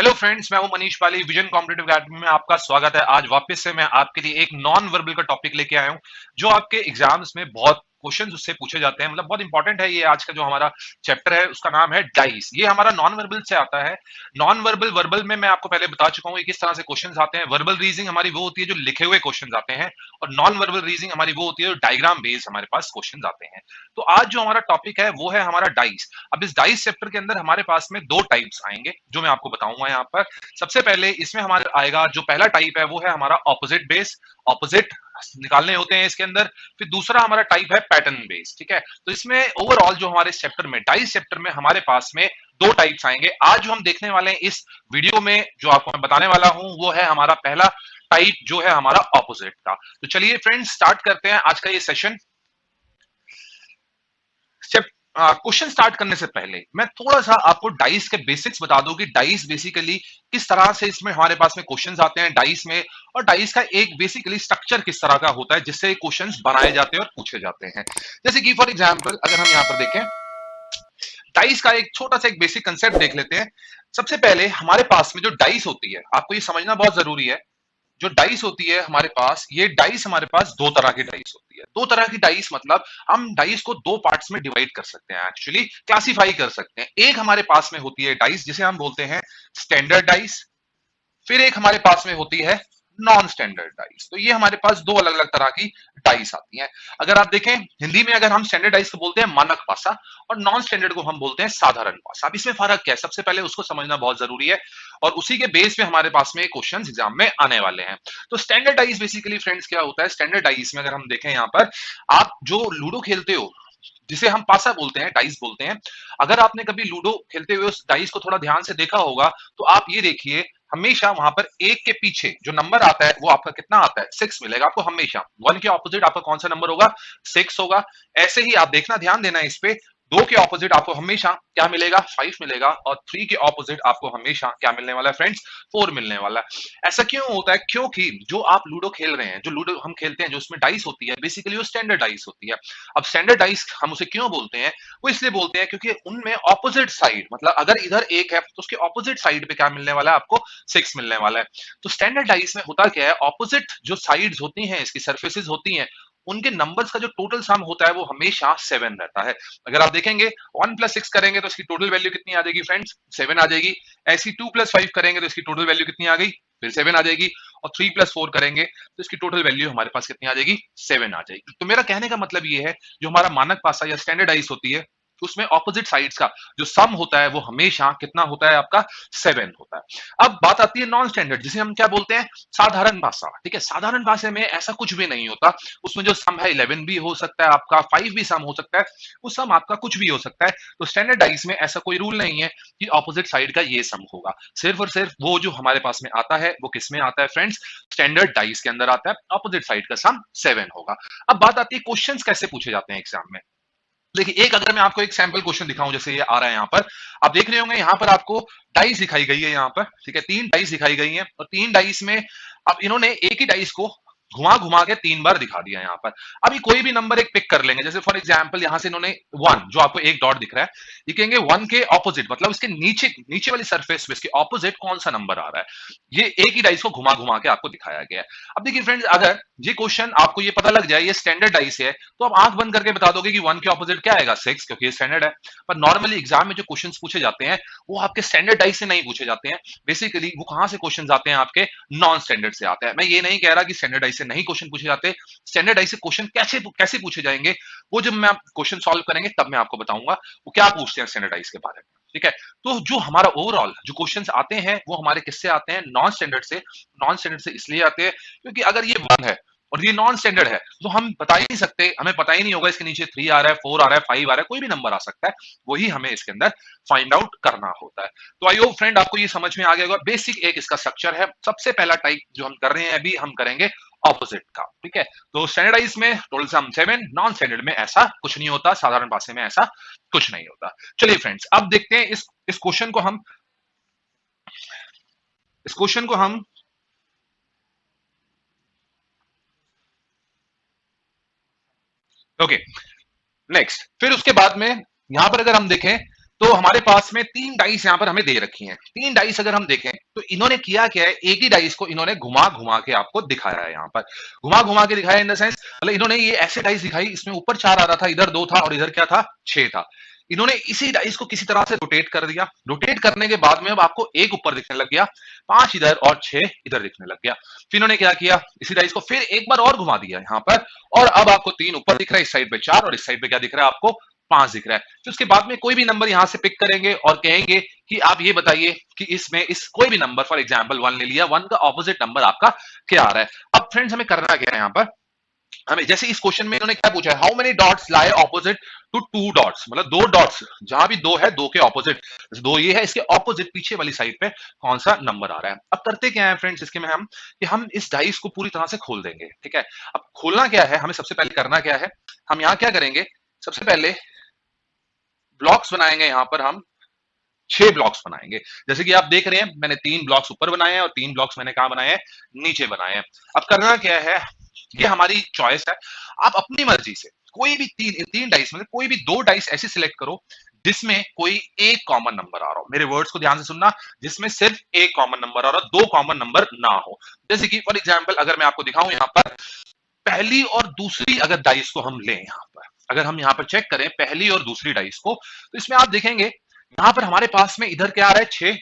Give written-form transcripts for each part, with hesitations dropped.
Hello friends, मैं हूं मनीष पाली। Vision competitive academy में आपका स्वागत है। आज वापस से मैं आपके लिए एक नॉन वर्बल का टॉपिक लेके आया हूं जो आपके एग्जाम्स में बहुत क्वेश्चंस उससे पूछे जाते हैं। मतलब बहुत इंपॉर्टेंट है। ये आज का जो हमारा चैप्टर है उसका नाम है डाइस। ये हमारा नॉन वर्बल से आता है। नॉन वर्बल वर्बल में मैं आपको पहले बता चुका हूं ये किस तरह से क्वेश्चंस आते हैं। वर्बल रीजनिंग हमारी वो होती है जो लिखे हुए क्वेश्चंस आते हैं, और नॉन वर्बल रीजनिंग हमारी वो होती है जो डायग्राम बेस्ड हमारे पास क्वेश्चंस आते हैं। तो आज जो हमारा टॉपिक है वो है हमारा डाइस। अब इस डाइस चैप्टर के अंदर हमारे पास में दो टाइप्स आएंगे जो मैं आपको बताऊंगा यहाँ पर। सबसे पहले इसमें हमारा आएगा जो पहला टाइप है वो है हमारा ऑपोजिट बेस। ऑपोजिट निकालने होते हैं इसके अंदर। फिर दूसरा हमारा टाइप है पैटर्न बेस। ठीक है, तो इसमें ओवरऑल जो हमारे चैप्टर में डाइस चैप्टर में हमारे पास में दो टाइप्स आएंगे। आज जो हम देखने वाले हैं इस वीडियो में जो आपको मैं बताने वाला हूं वो है हमारा पहला टाइप जो है हमारा ऑपोजिट का। तो चलिए फ्रेंड्स स्टार्ट करते हैं आज का ये सेशन। क्वेश्चन स्टार्ट करने से पहले मैं थोड़ा सा आपको डाइस के बेसिक्स बता दूं कि डाइस बेसिकली किस तरह से इसमें हमारे पास में क्वेश्चंस आते हैं डाइस में, और डाइस का एक बेसिकली स्ट्रक्चर किस तरह का होता है जिससे क्वेश्चंस बनाए जाते हैं और पूछे जाते हैं। जैसे कि फॉर एग्जांपल अगर हम यहां पर देखें डाइस का एक छोटा सा एक बेसिक कंसेप्ट देख लेते हैं। सबसे पहले हमारे पास में जो डाइस होती है आपको ये समझना बहुत जरूरी है। जो डाइस होती है हमारे पास, ये डाइस हमारे पास दो तरह की डाइस होती है। दो तरह की डाइस मतलब हम डाइस को दो पार्ट्स में डिवाइड कर सकते हैं, एक्चुअली क्लासिफाई कर सकते हैं। एक हमारे पास में होती है डाइस जिसे हम बोलते हैं स्टैंडर्ड डाइस, फिर एक हमारे पास में होती है नॉन स्टैंडर्ड डाइस। तो ये हमारे पास दो अलग अलग तरह की डाइस आती हैं। अगर आप देखें हिंदी में अगर हम स्टैंडर्ड डाइस को बोलते हैं मानक पासा, और नॉन स्टैंडर्ड को हम बोलते हैं साधारण पासा। अब इसमें फर्क क्या है सबसे पहले उसको समझना बहुत जरूरी है, और उसी के बेस पे हमारे पास में क्वेश्चंस एग्जाम में आने वाले हैं। तो स्टैंडर्ड डाइस बेसिकली फ्रेंड्स क्या होता है। स्टैंडर्ड डाइस में अगर हम देखें यहाँ पर, आप जो लूडो खेलते हो जिसे हम पासा बोलते हैं, डाइस बोलते हैं। अगर आपने कभी लूडो खेलते हुए उस डाइस को थोड़ा ध्यान से देखा होगा तो आप ये देखिए हमेशा वहां पर एक के पीछे जो नंबर आता है वो आपका कितना आता है, 6 मिलेगा आपको हमेशा। वन के ऑपोजिट आपका कौन सा नंबर होगा, 6 होगा। ऐसे ही आप देखना, ध्यान देना इस पे, दो के ऑपोजिट आपको हमेशा क्या मिलेगा, 5 मिलेगा, और 3 के ऑपोजिट आपको हमेशा क्या मिलने वाला है फ्रेंड्स, 4 मिलने वाला है। ऐसा क्यों होता है, क्योंकि जो आप लूडो खेल रहे हैं, जो लूडो हम खेलते हैं जो उसमें डाइस होती है बेसिकली वो स्टैंडर्ड डाइस होती है। अब स्टैंडर्ड डाइस हम उसे क्यों बोलते हैं, वो इसलिए बोलते हैं क्योंकि उनमें ऑपोजिट साइड, मतलब अगर इधर एक है तो उसके ऑपोजिट साइड पे क्या मिलने वाला है आपको, 6 मिलने वाला है। तो स्टैंडर्ड डाइस में होता क्या है, ऑपोजिट जो साइड्स होती हैं, इसकी सर्फेसेस होती हैं, उनके नंबर्स का जो टोटल सम होता है वो हमेशा 7 रहता है। अगर आप देखेंगे 1 प्लस 6 करेंगे तो इसकी टोटल वैल्यू कितनी आ जाएगी फ्रेंड्स, 7 आ जाएगी। ऐसी 2 प्लस 5 करेंगे तो इसकी टोटल वैल्यू कितनी आ गई, फिर 7 आ जाएगी। और 3 प्लस 4 करेंगे तो इसकी टोटल वैल्यू हमारे पास कितनी आ जाएगी, 7 आ जाएगी। तो मेरा कहने का मतलब ये है जो हमारा मानक पासा या स्टैंडर्डाइज होती है उसमें ऑपोजिट साइड्स का जो सम होता है वो हमेशा कितना होता है आपका, 7 होता है। अब बात आती है नॉन स्टैंडर्ड जिसे हम क्या बोलते हैं, साधारण भाषा। ठीक है, साधारण भाषा में ऐसा कुछ भी नहीं होता। उसमें जो सम है 11 भी हो सकता है आपका, 5 भी सम हो सकता है, वो सम आपका कुछ भी हो सकता है। तो स्टैंडर्डाइज में ऐसा कोई रूल नहीं है कि ऑपोजिट साइड का ये सम होगा। सिर्फ और सिर्फ वो जो हमारे पास में आता है वो किस में आता है फ्रेंड्स, स्टैंडर्ड डाइस के अंदर आता है। ऑपोजिट साइड का सम 7 होगा। अब बात आती है क्वेश्चंस कैसे पूछे जाते हैं एग्जाम में। देखिए एक अगर मैं आपको एक सैंपल क्वेश्चन दिखाऊं, जैसे ये आ रहा है यहाँ पर, आप देख रहे होंगे यहाँ पर आपको डाइस दिखाई गई है यहाँ पर। ठीक है, 3 डाइस दिखाई गई हैं, और 3 डाइस में अब इन्होंने एक ही डाइस को घुमा घुमा के 3 बार दिखा दिया यहाँ पर। अभी कोई भी नंबर एक पिक कर लेंगे, जैसे फॉर एग्जांपल यहाँ से इन्होंने 1, जो आपको एक डॉट दिख रहा है, ये कहेंगे 1 के ऑपोजिट, मतलब इसके नीचे नीचे वाली सरफेस पे इसके ऑपोजिट कौन सा नंबर आ रहा है। ये एक ही डाइस को घुमा घुमा के आपको दिखाया गया है। अब देखिए फ्रेंड्स, अगर ये क्वेश्चन आपको ये पता लग जाए ये स्टैंडर्ड डाइस है तो आप आंख बंद करके बता दोगे कि 1 के ऑपोजिट क्या आएगा, 6, क्योंकि ये स्टैंडर्ड है। पर नॉर्मली एग्जाम में जो क्वेश्चंस पूछे जाते हैं वो आपके स्टैंडर्ड डाइस से नहीं पूछे जाते हैं। बेसिकली वो कहां से क्वेश्चंस आते हैं, आपके नॉन स्टैंडर्ड से आते हैं। मैं ये नहीं कह रहा कि स्टैंडर्ड डाइस से नहीं क्वेश्चन पूछे जाते। स्टैंडर्ड डाइस से क्वेश्चन कैसे कैसे पूछे जाएंगे वो जब मैं क्वेश्चन सॉल्व करेंगे तब मैं आपको बताऊंगा वो क्या पूछते हैं स्टैंडर्ड डाइस के बारे में। ठीक है, तो जो हमारा ओवरऑल जो क्वेश्चंस आते हैं वो हमारे किससे आते हैं, नॉन स्टैंडर्ड से। नॉन स्टैंडर्ड से इसलिए आते हैं क्योंकि अगर ये 1 है और ये नॉन स्टैंडर्ड है तो हम बता ही नहीं सकते, हमें पता ही नहीं होगा इसके नीचे 3 आ रहा है, 4 आ रहा है, 5 आ रहा है, कोई भी नंबर आ सकता है। वही हमें इसके अंदर फाइंड आउट करना होता है। तो आई होप फ्रेंड आपको ये समझ में आ गया होगा। बेसिक एक इसका स्ट्रक्चर है। सबसे पहला टाइप जो हम कर रहे हैं अभी, हम करेंगे ऑपोजिट का। ठीक है, तो स्टैंडर्डाइज में टोटल सम 7, नॉन स्टैंडर्ड में ऐसा कुछ नहीं होता, साधारण भाषा में ऐसा कुछ नहीं होता। चलिए फ्रेंड्स अब देखते हैं इस क्वेश्चन को हम, इस क्वेश्चन को हम ओके नेक्स्ट। फिर उसके बाद में यहां पर अगर हम देखें तो हमारे पास में 3 डाइस यहाँ पर हमें दे रखी हैं। 3 डाइस अगर हम देखें तो इन्होंने किया क्या है, एक ही डाइस को इन्होंने घुमा-घुमा के आपको दिखाया है यहाँ पर। घुमा-घुमा के दिखाया इन द सेंस मतलब इन्होंने ये ऐसे डाइस दिखाई, इसमें ऊपर 4 आ रहा था, इधर 2 था और इधर क्या था 6 था। इन्होंने इसी डाइस को किसी तरह से रोटेट कर दिया। रोटेट करने के बाद में अब आपको 1 ऊपर दिखने लग गया, 5 इधर और 6 इधर दिखने लग गया। फिर इन्होंने क्या किया, इसी डाइस को फिर एक बार और घुमा दिया यहाँ पर और अब आपको 3 ऊपर दिख रहा है, इस साइड पे 4 और इस साइड पे क्या दिख रहा है आपको 5 दिख रहा है। फिर उसके बाद में कोई भी नंबर यहां से पिक करेंगे और कहेंगे कि आप ये बताइए कि इसमें इस कोई भी नंबर, फॉर एग्जांपल 1 ले लिया, 1 का ऑपोजिट नंबर आपका क्या आ रहा है। अब फ्रेंड्स हमें करना क्या है यहाँ पर, हमें जैसे इस क्वेश्चन में इन्होंने क्या पूछा है, how many dots lie opposite to 2 dots, मतलब 2 डॉट्स जहां भी 2 है 2 के ऑपोजिट, 2 ये है, इसके ऑपोजिट पीछे वाली साइड पे कौन सा नंबर आ रहा है। अब करते क्या है फ्रेंड्स इसके में हम कि हम इस डाइस को पूरी तरह से खोल देंगे, ठीक है। अब खोलना क्या है, हमें सबसे पहले करना क्या है, हम यहाँ क्या करेंगे, सबसे पहले ब्लॉक्स बनाएंगे, यहाँ पर हम 6 ब्लॉक्स बनाएंगे। जैसे कि आप देख रहे हैं मैंने 3 ब्लॉक्स ऊपर बनाए हैं और 3 ब्लॉक्स मैंने कहां बनाए हैं, नीचे बनाए हैं। अब करना क्या है, ये हमारी चॉइस है, आप अपनी मर्जी से कोई भी तीन डाइस में कोई भी 2 डाइस ऐसे सिलेक्ट करो जिसमें कोई एक कॉमन नंबर आ रहा हो। मेरे वर्ड्स को ध्यान से सुनना, जिसमें सिर्फ एक कॉमन नंबर आ रहा हो, 2 कॉमन नंबर ना हो। जैसे कि फॉर एग्जांपल अगर मैं आपको दिखाऊं यहाँ पर पहली और दूसरी अगर डाइस को हम लें, यहाँ पर अगर हम यहाँ पर चेक करें पहली और दूसरी डाइस को, तो इसमें आप देखेंगे यहाँ पर हमारे पास में इधर क्या आ रहा है 6,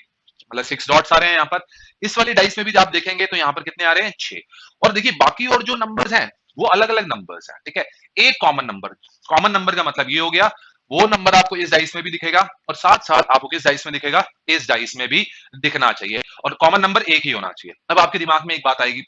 मतलब 6 डॉट्स आ रहे हैं यहाँ पर। इस वाली डाइस में भी आप देखेंगे तो यहाँ पर कितने आ रहे हैं 6। और देखिए बाकी और जो नंबर्स हैं वो अलग अलग नंबर्स हैं, ठीक है। एक कॉमन नंबर, कॉमन नंबर का मतलब ये हो गया वो नंबर आपको इस डाइस में भी दिखेगा और साथ साथ आपको किस डाइस में दिखेगा, इस डाइस में भी दिखना चाहिए और कॉमन नंबर एक ही होना चाहिए। अब आपके दिमाग में एक बात आएगी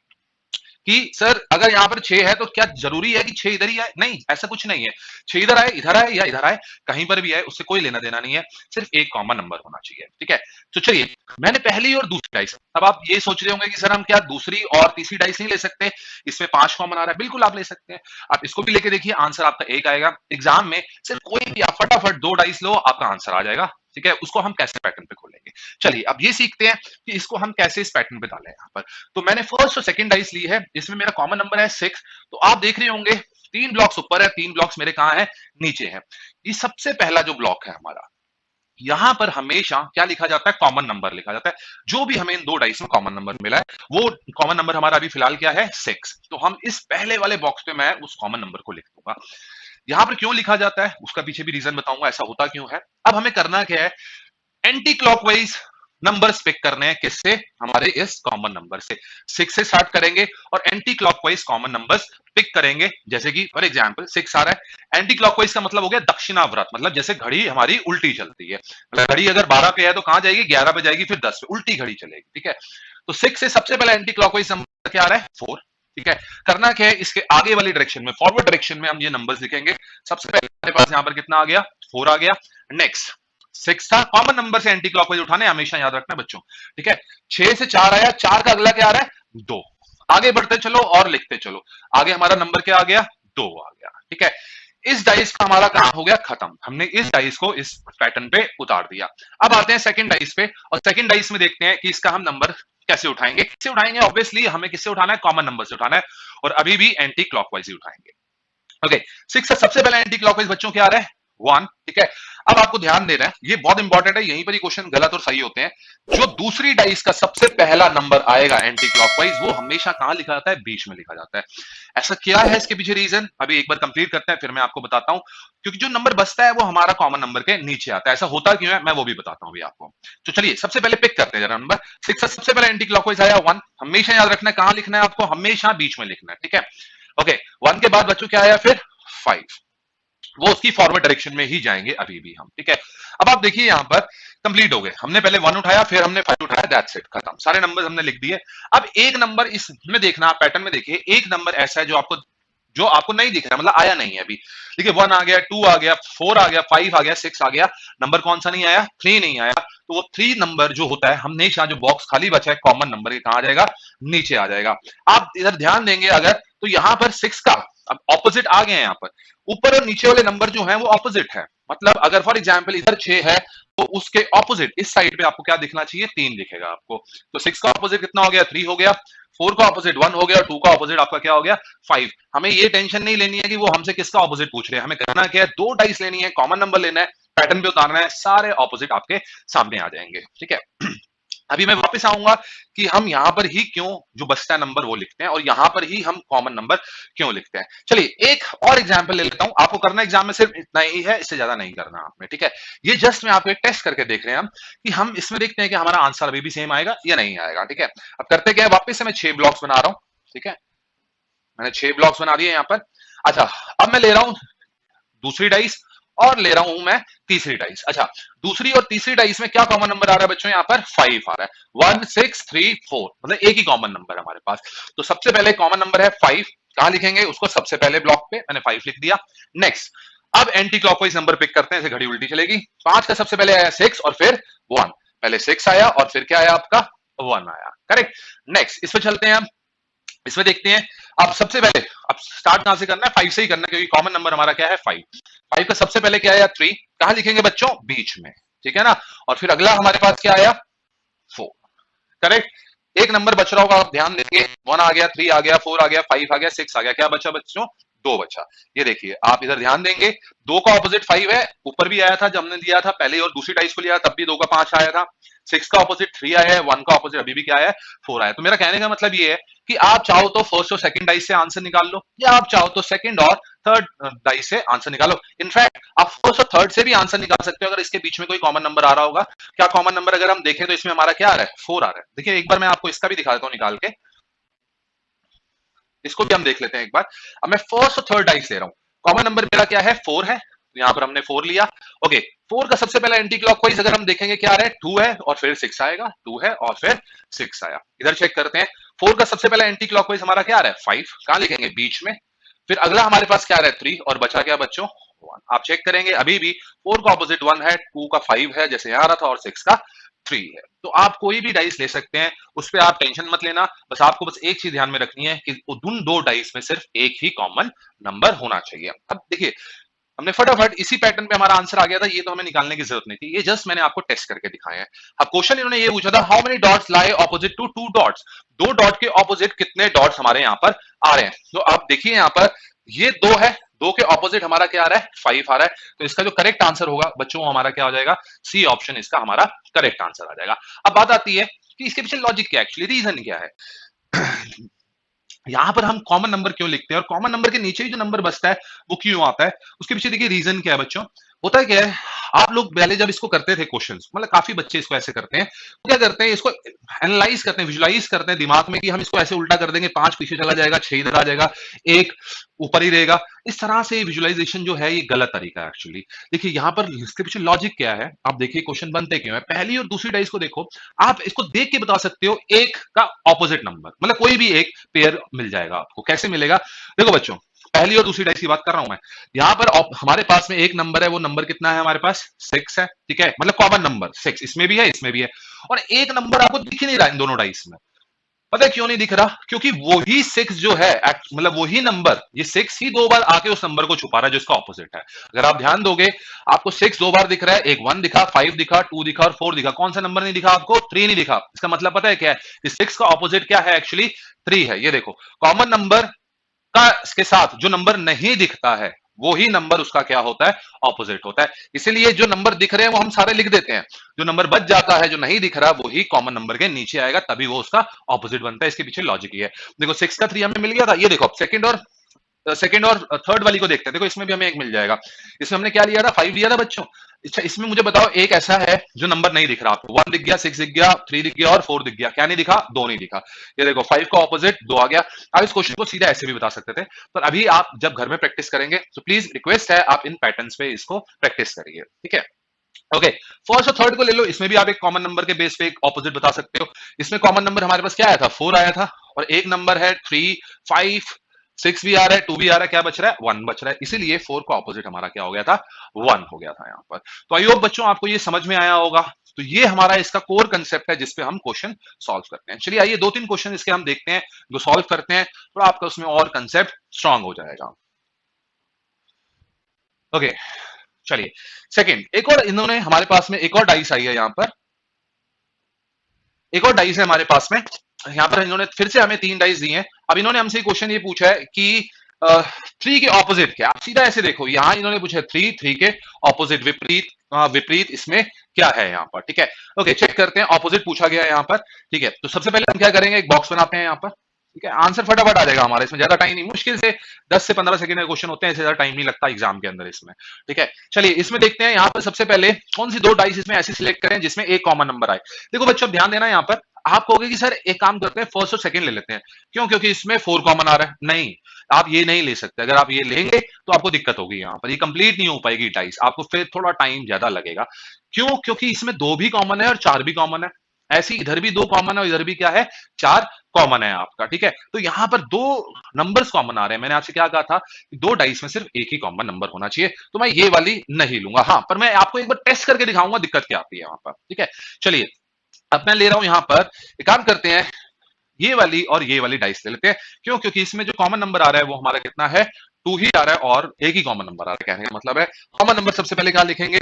कि सर अगर यहाँ पर 6 है तो क्या जरूरी है कि 6 इधर ही आए? नहीं, ऐसा कुछ नहीं है। 6 इधर आए या इधर आए, कहीं पर भी आए उससे कोई लेना देना नहीं है, सिर्फ एक कॉमन नंबर होना चाहिए, ठीक है। तो चलिए मैंने पहली और दूसरी डाइस, अब आप ये सोच रहे होंगे कि सर हम क्या दूसरी और तीसरी डाइस नहीं ले सकते, इसमें 5 कॉमन आ रहा है, बिल्कुल आप ले सकते हैं। आप इसको भी लेके देखिए, आंसर आपका एक आएगा। एग्जाम में सिर्फ कोई भी आप फटाफट 2 डाइस लो, आपका आंसर आ जाएगा, ठीक है। उसको हम कैसे पैटर्न पे खोलेंगे, चलिए अब ये सीखते हैं कि इसको हम कैसे इस पैटर्न पे डालें। यहाँ पर तो मैंने फर्स्ट और सेकंड डाइस ली है, इसमें मेरा कॉमन नंबर है 6। तो आप देख रहे होंगे 3 ब्लॉक्स ऊपर है, 3 ब्लॉक्स मेरे कहां है, नीचे है। ये सबसे पहला जो ब्लॉक है हमारा, यहां पर हमेशा क्या लिखा जाता है, कॉमन नंबर लिखा जाता है। जो भी हमें इन 2 डाइस में कॉमन नंबर मिला है वो कॉमन नंबर हमारा अभी फिलहाल क्या है 6। तो हम इस पहले वाले बॉक्स पे मैं उस कॉमन नंबर को लिख दूंगा। यहां पर क्यों लिखा जाता है उसका पीछे भी रीजन बताऊंगा, ऐसा होता क्यों है। अब हमें करना क्या है, एंटी क्लॉकवाइज नंबर्स पिक करने हैं, किससे, हमारे इस कॉमन नंबर से। 6 से स्टार्ट करेंगे और anticlockwise common numbers pick करेंगे। जैसे कि फॉर एग्जांपल 6 आ रहा है, एंटी क्लॉकवाइज का मतलब हो गया दक्षिणाव्रत, मतलब जैसे घड़ी हमारी उल्टी चलती है, मतलब घड़ी अगर 12 पे है तो कहां जाएगी, 11 पे जाएगी, फिर 10 पे, उल्टी घड़ी चलेगी, ठीक है। तो 6 से सबसे पहला एंटी क्लॉकवाइज नंबर क्या आ रहा है 4, ठीक है। करना क्या है, इसके आगे वाली डायरेक्शन में, फॉरवर्ड डायरेक्शन में हम ये नंबर्स लिखेंगे। सबसे पहले हमारे पास यहाँ पर कितना आ गया, 4 आ गया। नेक्स्ट 6 था, कॉमन नंबर से एंटी क्लॉकवाइज उठाने, हमेशा याद रखना बच्चों, ठीक है। 6 से 4 आया, 4 का अगला क्या आ रहा है 2। आगे बढ़ते चलो और लिखते चलो, आगे हमारा नंबर क्या आ गया 2 आ गया, ठीक है। इस डाइस का हमारा काम हो गया खत्म, हमने इस डाइस को इस पैटर्न पे उतार दिया। अब आते हैं सेकंड डाइस पे और सेकंड डाइस में देखते हैं कि इसका हम नंबर कैसे उठाएंगे। किससे उठाएंगे, ऑब्वियसली हमें किससे उठाना है, कॉमन नंबर से उठाना है और अभी भी एंटी क्लॉकवाइज ही उठाएंगे। ओके, 6 से सबसे पहला एंटी क्लॉकवाइज बच्चों क्या आ रहा है 1, ठीक है। अब आपको ध्यान देना है, ये बहुत इंपॉर्टेंट है, यहीं पर ही क्वेश्चन गलत और सही होते हैं। जो दूसरी डाइस का सबसे पहला नंबर आएगा एंटी क्लॉकवाइज, वो हमेशा कहां लिखा जाता है, बीच में लिखा जाता है। ऐसा क्या है इसके पीछे रीजन, अभी एक बार कंप्लीट करते हैं फिर मैं आपको बताता हूं। क्योंकि जो नंबर बचता है वो हमारा कॉमन नंबर के नीचे आता है, ऐसा होता क्यों है मैं वो भी बताता हूं अभी आपको। तो चलिए सबसे पहले पिक करते हैं जरा नंबर 6 से सबसे पहला एंटी क्लॉकवाइज आया 1, हमेशा याद रखना है कहां लिखना है आपको, हमेशा बीच में लिखना है, ठीक है। ओके, 1 के बाद बच्चों क्या आया फिर 5, वो उसकी फॉरवर्ड डायरेक्शन में ही जाएंगे अभी भी हम, ठीक है। अब आप देखिए यहां पर कंप्लीट हो गए, हमने पहले 1 उठाया फिर हमने 5 उठाया, दैट्स इट, खत्म, सारे नंबर्स हमने लिख दिए। अब एक नंबर इसमें देखना, पैटर्न में देखिए, एक नंबर ऐसा है जो आपको नहीं दिख रहा, मतलब आया नहीं है अभी। देखिए 1 आ गया, 2 आ गया, 4 आ गया, 5 आ गया, 6 आ गया, नंबर कौन सा नहीं आया, 3 नहीं आया। तो वो 3 नंबर जो होता है, हमेशा जो बॉक्स खाली बचा है कॉमन नंबर के, कहां आ जाएगा, नीचे आ जाएगा। आप इधर ध्यान देंगे अगर, तो यहां पर 6 का अब ऑपोजिट आ गए हैं यहाँ पर, ऊपर और नीचे वाले नंबर जो हैं वो ऑपोजिट है। मतलब अगर फॉर एग्जांपल इधर 6 है तो उसके ऑपोजिट इस साइड पे आपको क्या दिखना चाहिए, 3 दिखेगा आपको। तो 6 का ऑपोजिट कितना हो गया, 3 हो गया। 4 का ऑपोजिट 1 हो गया, 2 का ऑपोजिट आपका क्या हो गया, 5। हमें ये टेंशन नहीं लेनी है कि वो हमसे किसका ऑपोजिट पूछ रहे हैं, हमें करना क्या है, 2 डाइस लेनी है, कॉमन नंबर लेना है, पैटर्न पे उतारना है, सारे ऑपोजिट आपके सामने आ जाएंगे। ठीक है। अभी मैं वापस आऊंगा कि हम यहां पर ही क्यों जो बचता है नंबर वो लिखते हैं और यहां पर ही हम कॉमन नंबर क्यों लिखते हैं। चलिए एक और एग्जांपल ले लेता हूं, आपको करना एग्जाम में सिर्फ इतना ही है, इससे ज्यादा नहीं करना आपने। ठीक है, ये जस्ट मैं आपको एक टेस्ट करके देख रहे हैं हम कि हम इसमें देखते हैं कि हमारा आंसर अभी भी सेम आएगा या नहीं आएगा। ठीक है, अब करते क्या है, वापस से मैं 6 ब्लॉक्स बना रहा हूं। ठीक है, मैंने 6 ब्लॉक्स बना दिए यहां पर। अच्छा, अब मैं ले रहा हूं दूसरी डाइस और ले रहा हूं मैं तीसरी डाइस। अच्छा, दूसरी और तीसरी डाइस में क्या कॉमन नंबर आ रहा है बच्चों, यहां पर 5 आ रहा है। 1 6 3 4, मतलब एक ही कॉमन नंबर है हमारे पास। तो सबसे पहले कॉमन नंबर है 5, कहां लिखेंगे उसको, सबसे पहले ब्लॉक पे मैंने 5 लिख दिया। नेक्स्ट, अब एंटी क्लॉकवाइज नंबर पिक करते हैं, ऐसे घड़ी उल्टी चलेगी। 5 का सबसे पहले आया 6 और फिर 1, पहले 6 आया और फिर क्या आया आपका 1 आया, करेक्ट। नेक्स्ट इस पे चलते हैं हम, इसमें देखते हैं। अब सबसे पहले, अब स्टार्ट कहां से करना है, 5 से ही करना है क्योंकि कॉमन नंबर हमारा क्या है 5। 5 का सबसे पहले क्या आया 3, कहां लिखेंगे बच्चों, बीच में। ठीक है ना, और फिर अगला हमारे पास क्या आया 4, करेक्ट। एक नंबर बच रहा होगा, आप ध्यान देंगे, 1 आ गया, 3 आ गया, 4 आ गया, 5 आ गया, 6 आ गया, क्या बचा बच्चों, 2 बचा। ये देखिए आप इधर ध्यान देंगे, 2 का ऑपोजिट 5 है, ऊपर भी आया था जब हमने दिया था पहले और दूसरी डाइस को लिया तब भी 2 का 5 आया था। 6 का ऑपोजिट 3 आया है, 1 का ऑपोजिट अभी भी क्या आया है 4 आया। तो मेरा कहने का मतलब ये है कि आप चाहो तो फर्स्ट और सेकंड डाइस से आंसर निकाल लो, या आप चाहो तो सेकंड और थर्ड डाइस से आंसर निकालो। इनफैक्ट आप फर्स्ट और थर्ड से भी आंसर निकाल सकते हो अगर इसके बीच में कोई कॉमन नंबर आ रहा होगा। क्या कॉमन नंबर अगर हम देखें तो इसमें हमारा क्या आ रहा है, 4 आ रहा है। देखिए एक बार मैं आपको इसका भी दिखा देता हूं निकाल के, इसको भी हम देख लेते हैं एक बार। अब मैं फर्स्ट और थर्ड डाइस ले रहा हूं, कॉमन नंबर मेरा क्या है 4 है, तो यहां पर हमने 4 लिया। ओके, 4 का सबसे पहला एंटी क्लॉकवाइज अगर हम देखेंगे क्या आ रहा है, 2 है और फिर 6 आएगा, 2 है और फिर 6 आया। इधर चेक करते हैं, 4 का सबसे पहला एंटी क्लॉकवाइज हमारा क्या आ रहा है 5, कहां लिखेंगे बीच में। फिर अगला हमारे पास क्या आ रहा है 3 और बचा क्या बच्चों 1। आप चेक करेंगे अभी भी 4 का ऑपोजिट 1 है, 2 का 5 है जैसे यहां आ रहा था, और 6 का 3 है। तो आप कोई भी डाइस ले सकते हैं, उस पर आप टेंशन मत लेना। बस आपको बस एक चीज ध्यान में रखनी है कि उन 2 डाइस में सिर्फ एक ही कॉमन नंबर होना चाहिए। अब देखिए हमने फटाफट इसी पैटर्न पे हमारा आंसर आ गया था, ये तो हमें निकालने की जरूरत नहीं थी, ये जस्ट मैंने आपको टेस्ट करके दिखाया है। अब क्वेश्चन इन्होंने ये पूछा था, how many dots lie opposite to 2 dots, 2 dot के ऑपोजिट कितने डॉट्स हमारे यहाँ पर आ रहे हैं। तो आप देखिए यहाँ पर ये 2 है, 2 के ऑपोजिट हमारा क्या आ रहा है 5 आ रहा है। तो इसका जो करेक्ट आंसर होगा बच्चों हमारा क्या हो जाएगा, सी ऑप्शन इसका हमारा करेक्ट आंसर आ जाएगा। अब बात आती है कि इसके पीछे लॉजिक क्या है, एक्चुअली रीजन क्या है। यहां पर हम कॉमन नंबर क्यों लिखते हैं और कॉमन नंबर के नीचे ही जो नंबर बचता है वो क्यों आता है, उसके पीछे देखिए रीजन क्या है बच्चों। होता है क्या है, आप लोग पहले जब इसको करते थे क्वेश्चंस, मतलब काफी बच्चे इसको ऐसे करते हैं, तो क्या करते हैं इसको एनालाइज करते हैं, विजुलाइज करते हैं दिमाग में कि हम इसको ऐसे उल्टा कर देंगे, 5 पीछे चला जाएगा, 6 इधर आ जाएगा, 1 ऊपर ही रहेगा। इस तरह से विजुलाइजेशन जो है ये गलत तरीका है एक्चुअली। देखिए यहाँ पर इसके पीछे लॉजिक क्या है, आप देखिए क्वेश्चन बनते क्यों है। पहली और दूसरी डाइस को देखो, आप इसको देख के बता सकते हो एक का ऑपोजिट नंबर, मतलब कोई भी एक पेयर मिल जाएगा आपको। कैसे मिलेगा, देखो बच्चों पहली और दूसरी डाइस की बात कर रहा हूं मैं। यहां पर हमारे पास में एक नंबर है, वो नंबर कितना है हमारे पास 6 है, ठीक है, मतलब कॉमन नंबर 6 इसमें भी है इसमें भी है। और एक नंबर आपको दिख ही नहीं रहा इन दोनों डाइस में। पता है क्यों नहीं दिख रहा, क्योंकि वही 6 जो है मतलब वही नंबर, ये 6 ही 2 बार आके उस नंबर को छुपा रहा है जो इसका ऑपोजिट है। अगर आप ध्यान दोगे आपको 6 2 बार दिख रहा है, एक 1 दिखा, 5 दिखा, 2 दिखा और 4 दिखा। कौन सा नंबर नहीं दिखा आपको, 3 नहीं दिखा। इसका मतलब पता है क्या है, कि 6 का ऑपोजिट क्या है एक्चुअली 3 है। ये देखो कॉमन नंबर का के साथ जो नंबर नहीं दिखता है वो ही नंबर उसका क्या होता है, ऑपोजिट होता है। इसीलिए जो नंबर दिख रहे हैं वो हम सारे लिख देते हैं, जो नंबर बच जाता है जो नहीं दिख रहा वो ही कॉमन नंबर के नीचे आएगा, तभी वो उसका ऑपोजिट बनता है। इसके पीछे लॉजिक ये है। देखो 6 का 3 हमें मिल गया था, ये देखो सेकंड और थर्ड वाली को देखते हैं। देखो इसमें भी हमें एक मिल जाएगा। इसमें हमने क्या लिया था 5 लिया था बच्चों। अच्छा इसमें मुझे बताओ एक ऐसा है जो नंबर नहीं दिख रहा आपको, 1 दिख गया, 6 दिख गया, 3 दिख गया और 4 दिख गया, क्या नहीं दिखा, 2 नहीं दिखा। ये देखो 5 का ऑपोजिट 2 आ गया। आप इस क्वेश्चन को सीधा ऐसे भी बता सकते थे, पर अभी आप जब घर में प्रैक्टिस करेंगे तो प्लीज रिक्वेस्ट है आप इन पैटर्न्स पे इसको प्रैक्टिस करिए, ठीक है। ओके, फर्स्ट और थर्ड को ले लो, इसमें भी आप एक कॉमन नंबर के बेस पे एक ऑपोजिट बता सकते हो। इसमें कॉमन नंबर हमारे पास क्या आया था 4 आया था, और एक नंबर है 3 5 6 भी आ रहा है, 2 भी आ रहा है, क्या बच रहा है 1 बच रहा है। इसीलिए 4 का ऑपोजिट हमारा क्या हो गया था 1 हो गया था यहाँ पर। तो आई होप बच्चों आपको ये समझ में आया होगा तो ये हमारा इसका कोर कंसेप्ट है जिसपे हम क्वेश्चन सॉल्व करते हैं। चलिए आइए 2-3 क्वेश्चन इसके हम देखते हैं, जो सॉल्व करते हैं, थोड़ा आपका उसमें और कंसेप्ट स्ट्रांग हो जाएगा। ओके, चलिए सेकंड, एक और इन्होंने हमारे पास में एक और डाइस आई है यहाँ पर, एक और डाइस है हमारे पास में। यहाँ पर इन्होंने फिर से हमें 3 डाइस दी हैं। अब इन्होंने हमसे क्वेश्चन ये पूछा है कि 3 के ऑपोजिट क्या। आप सीधा ऐसे देखो, यहाँ इन्होंने पूछा है 3 के ऑपोजिट, विपरीत, विपरीत इसमें क्या है यहाँ पर, ठीक है। ओके, चेक करते हैं, ऑपोजिट पूछा गया है यहाँ पर, ठीक है। तो सबसे पहले हम क्या करेंगे, एक बॉक्स बनाते हैं यहाँ पर, ठीक है। आंसर फटाफट आ जाएगा हमारा, इसमें ज्यादा टाइम नहीं, मुश्किल से 10 से 15 सेकंड के क्वेश्चन होते हैं, इससे ज्यादा टाइम नहीं लगता एग्जाम के अंदर इसमें, ठीक है। चलिए इसमें देखते हैं, यहाँ पर सबसे पहले कौन सी 2 डाइस इसमें ऐसी सिलेक्ट करें जिसमें एक कॉमन नंबर आए। देखो बच्चों ध्यान देना, यहाँ पर आप कहोगे कि सर एक काम करते हैं फर्स्ट और सेकंड ले लेते हैं, क्यों, क्योंकि इसमें 4 कॉमन आ रहा है। नहीं, आप ये नहीं ले सकते, अगर आप ये लेंगे तो आपको दिक्कत होगी, यहाँ पर ये कंप्लीट नहीं हो पाएगी डाइस, आपको फिर थोड़ा टाइम ज्यादा लगेगा। क्यों, क्योंकि इसमें 2 भी कॉमन है और 4 भी कॉमन है, ऐसी इधर भी 2 कॉमन है और इधर भी क्या है, 4 कॉमन है आपका, ठीक है। तो यहाँ पर 2 नंबर्स कॉमन आ रहे हैं। मैंने आपसे क्या कहा था कि 2 डाइस में सिर्फ एक ही कॉमन नंबर होना चाहिए, तो मैं ये वाली नहीं लूंगा। हाँ, पर मैं आपको एक बार टेस्ट करके दिखाऊंगा दिक्कत क्या आती है वहां पर, ठीक है। चलिए अब मैं ले रहा हूं यहाँ पर, एक काम करते हैं, ये वाली और ये वाली डाइस ले लेते हैं। क्यों, क्योंकि इसमें जो कॉमन नंबर आ रहा है वो हमारा कितना है, 2 ही आ रहा है, और एक ही कॉमन नंबर आ रहा है, कहने का मतलब है कॉमन नंबर सबसे पहले क्या लिखेंगे,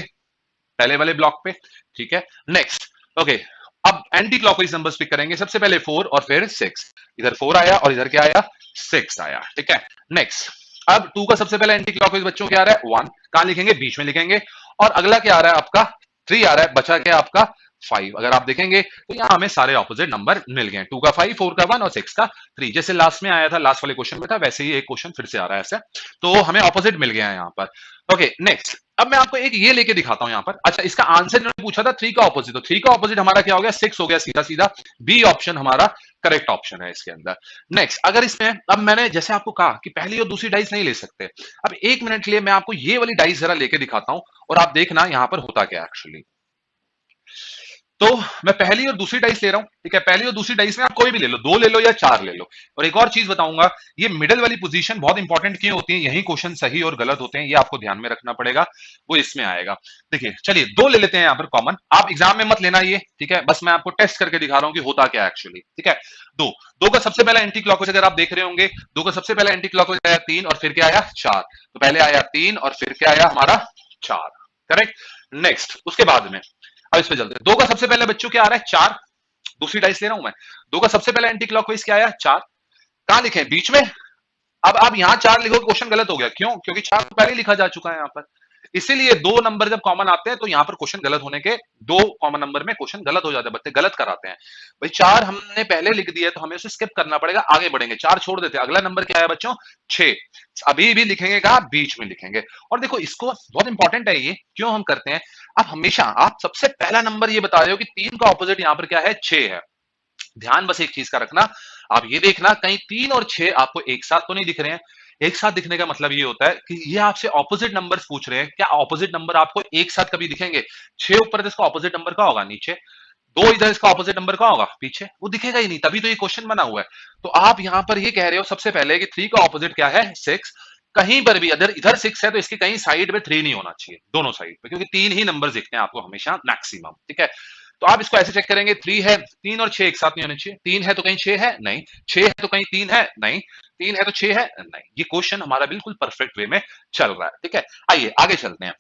पहले वाले ब्लॉक पे, ठीक है। नेक्स्ट, ओके, अब एंटी क्लॉकवाइज नंबर्स पिक करेंगे, सबसे पहले 4 और फिर 6, इधर 4 आया और इधर क्या आया, 6 आया, ठीक है। नेक्स्ट, अब 2 का सबसे पहले एंटी क्लॉकवाइज बच्चों क्या आ रहा है, 1, कहां लिखेंगे, बीच में लिखेंगे, और अगला क्या आ रहा है आपका, 3 आ रहा है, बचा क्या आपका 5। अगर आप देखेंगे तो यहां हमें सारे ऑपोजिट नंबर मिल गए, 2 का 5, 4 का 1 और 6 का 3, जैसे लास्ट में आया था, लास्ट वाले क्वेश्चन में था, वैसे ही एक क्वेश्चन फिर से आ रहा है ऐसा, तो हमें ऑपोजिट मिल गया है यहाँ पर। ओके, नेक्स्ट, अब मैं आपको एक ये लेके दिखाता हूं यहाँ पर। अच्छा, इसका आंसर इन्होंने पूछा था 3 का ऑपोजिट, तो 3 का ऑपोजिट हमारा क्या हो गया, 6 हो गया, सीधा सीधा बी ऑप्शन हमारा करेक्ट ऑप्शन है इसके अंदर। नेक्स्ट, अगर इसमें, अब मैंने जैसे आपको कहा कि पहली और दूसरी डाइस नहीं ले सकते, अब 1 मिनट के लिए मैं आपको ये वाली डाइस जरा लेके दिखाता हूं, और आप देखना यहां पर होता क्या एक्चुअली। तो मैं पहली और दूसरी डाइस ले रहा हूं, ठीक है। पहली और दूसरी डाइस में आप कोई भी ले लो, 2 ले लो या 4 ले लो। और एक और चीज बताऊंगा, ये मिडिल वाली पोजीशन बहुत इंपॉर्टेंट क्यों होती है, यही क्वेश्चन सही और गलत होते हैं, ये आपको ध्यान में रखना पड़ेगा, वो इसमें आएगा। देखिए चलिए 2 ले लेते हैं यहाँ पर कॉमन, आप एग्जाम में मत लेना ये, ठीक है, बस मैं आपको टेस्ट करके दिखा रहा हूं कि होता क्या एक्चुअली, ठीक है। 2 का सबसे पहला एंटी क्लॉकवाइज अगर आप देख रहे होंगे, 2 का सबसे पहला एंटी क्लॉकवाइज आया 3 और फिर क्या आया 4, तो पहले आया 3 और फिर क्या आया हमारा 4, करेक्ट। नेक्स्ट, उसके बाद में अब इस पे चलते हैं, 2 का सबसे पहले बच्चों क्या आ रहा है 4, दूसरी डाइस ले रहा हूं मैं, 2 का सबसे पहला एंटी क्लॉकवाइज क्या आया 4, कहां लिखे बीच में। अब आप यहां 4 लिखो, क्वेश्चन गलत हो गया, क्यों, क्योंकि 4 पहले लिखा जा चुका है यहाँ पर, इसीलिए 2 नंबर जब कॉमन आते हैं तो यहां पर क्वेश्चन गलत होने के, 2 कॉमन नंबर में क्वेश्चन गलत हो जाते हैं, बच्चे गलत कराते हैं। भाई 4 हमने पहले लिख दिया है तो हमें उसे स्किप करना पड़ेगा, आगे बढ़ेंगे, 4 छोड़ देते हैं, अगला नंबर क्या है बच्चों 6, अभी भी लिखेंगे कहा बीच में लिखेंगे। और देखो इसको बहुत इंपॉर्टेंट है ये, क्यों हम करते हैं, आप हमेशा, आप सबसे पहला नंबर ये बता रहे हो कि 3 का ऑपोजिट यहां पर क्या है 6 है, ध्यान बस एक चीज का रखना, आप ये देखना कहीं 3 और 6 आपको एक साथ तो नहीं दिख रहे हैं। एक साथ दिखने का मतलब ये होता है कि ये आपसे ऑपोजिट नंबर्स पूछ रहे हैं, क्या ऑपोजिट नंबर आपको एक साथ कभी दिखेंगे, 6 ऊपर तो इसका ऑपोजिट नंबर का होगा नीचे, 2 इधर इसका ऑपोजिट नंबर का होगा पीछे, वो दिखेगा ही नहीं, तभी तो ये क्वेश्चन बना हुआ है। तो आप यहां पर ये कह रहे हो सबसे पहले कि 3 का ऑपोजिट क्या है 6, कहीं पर भी अगर इधर 6 है तो इसकी कहीं साइड में 3 नहीं होना चाहिए, दोनों साइड पे, क्योंकि 3 ही नंबर दिखते हैं आपको हमेशा मैक्सिमम, ठीक है। तो आप इसको ऐसे चेक करेंगे, 3 है, 3 और 6 एक साथ नहीं होने चाहिए, 3 है तो कहीं 6 है नहीं, 6 है तो कहीं 3 है नहीं, 3 है तो 6 है नहीं, ये क्वेश्चन हमारा बिल्कुल परफेक्ट वे में चल रहा है, ठीक है। आइए आगे चलते हैं।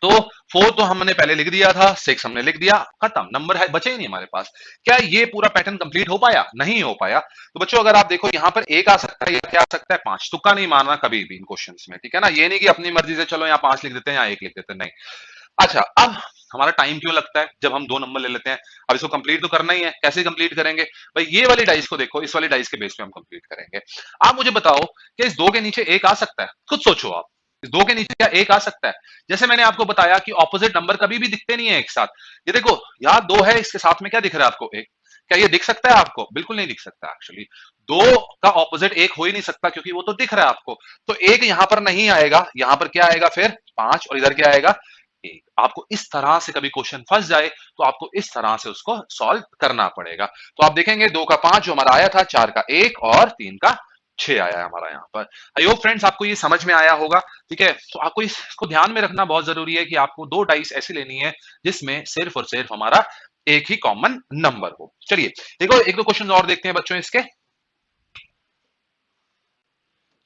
तो 4 तो हमने पहले लिख दिया था, 6 हमने लिख दिया, खत्म, नंबर है बचे ही नहीं हमारे पास। क्या ये पूरा पैटर्न कंप्लीट हो पाया, नहीं हो पाया। तो बच्चों अगर आप देखो यहाँ पर 1 आ सकता है या क्या आ सकता है 5, तुक्का नहीं मारना कभी भी इन क्वेश्चंस में, ठीक है ना, ये नहीं कि अपनी मर्जी से चलो यहाँ 5 लिख देते हैं या 1 लिख देते हैं, नहीं। अच्छा, अब हमारा टाइम क्यों लगता है जब हम 2 नंबर ले लेते हैं, अब इसको कंप्लीट तो करना ही है, कैसे कंप्लीट करेंगे भाई, ये वाली डाइस को देखो, इस वाली डाइस के बेस पे हम कंप्लीट करेंगे। आप मुझे बताओ कि इस 2 के नीचे 1 आ सकता है, खुद सोचो आप, इस 2 के नीचे क्या 1 आ सकता है। जैसे मैंने आपको बताया कि ऑपोजिट नंबर कभी भी दिखते नहीं है एक साथ, ये देखो यहाँ 2 है, इसके साथ में क्या दिख रहा है आपको 1, क्या ये दिख सकता है आपको, बिल्कुल नहीं दिख सकता एक्चुअली, 2 का ऑपोजिट 1 हो ही नहीं सकता क्योंकि वो तो दिख रहा है आपको, तो 1 यहां पर नहीं आएगा, यहां पर क्या आएगा फिर 5, और इधर क्या आएगा 1। आपको इस तरह से कभी क्वेश्चन फंस जाए तो आपको इस तरह से उसको सॉल्व करना पड़ेगा। तो आप देखेंगे 2 का 5 जो हमारा आया था, 4 का 1 और 3 का 6 आया है हमारा यहाँ पर। आई होप फ्रेंड्स आपको ये समझ में आया होगा, ठीक है। तो आपको इसको ध्यान में रखना बहुत जरूरी है कि आपको 2 डाइस ऐसी लेनी है जिसमें सिर्फ और सिर्फ हमारा एक ही कॉमन नंबर हो। चलिए एक दो क्वेश्चन और देखते हैं बच्चों इसके।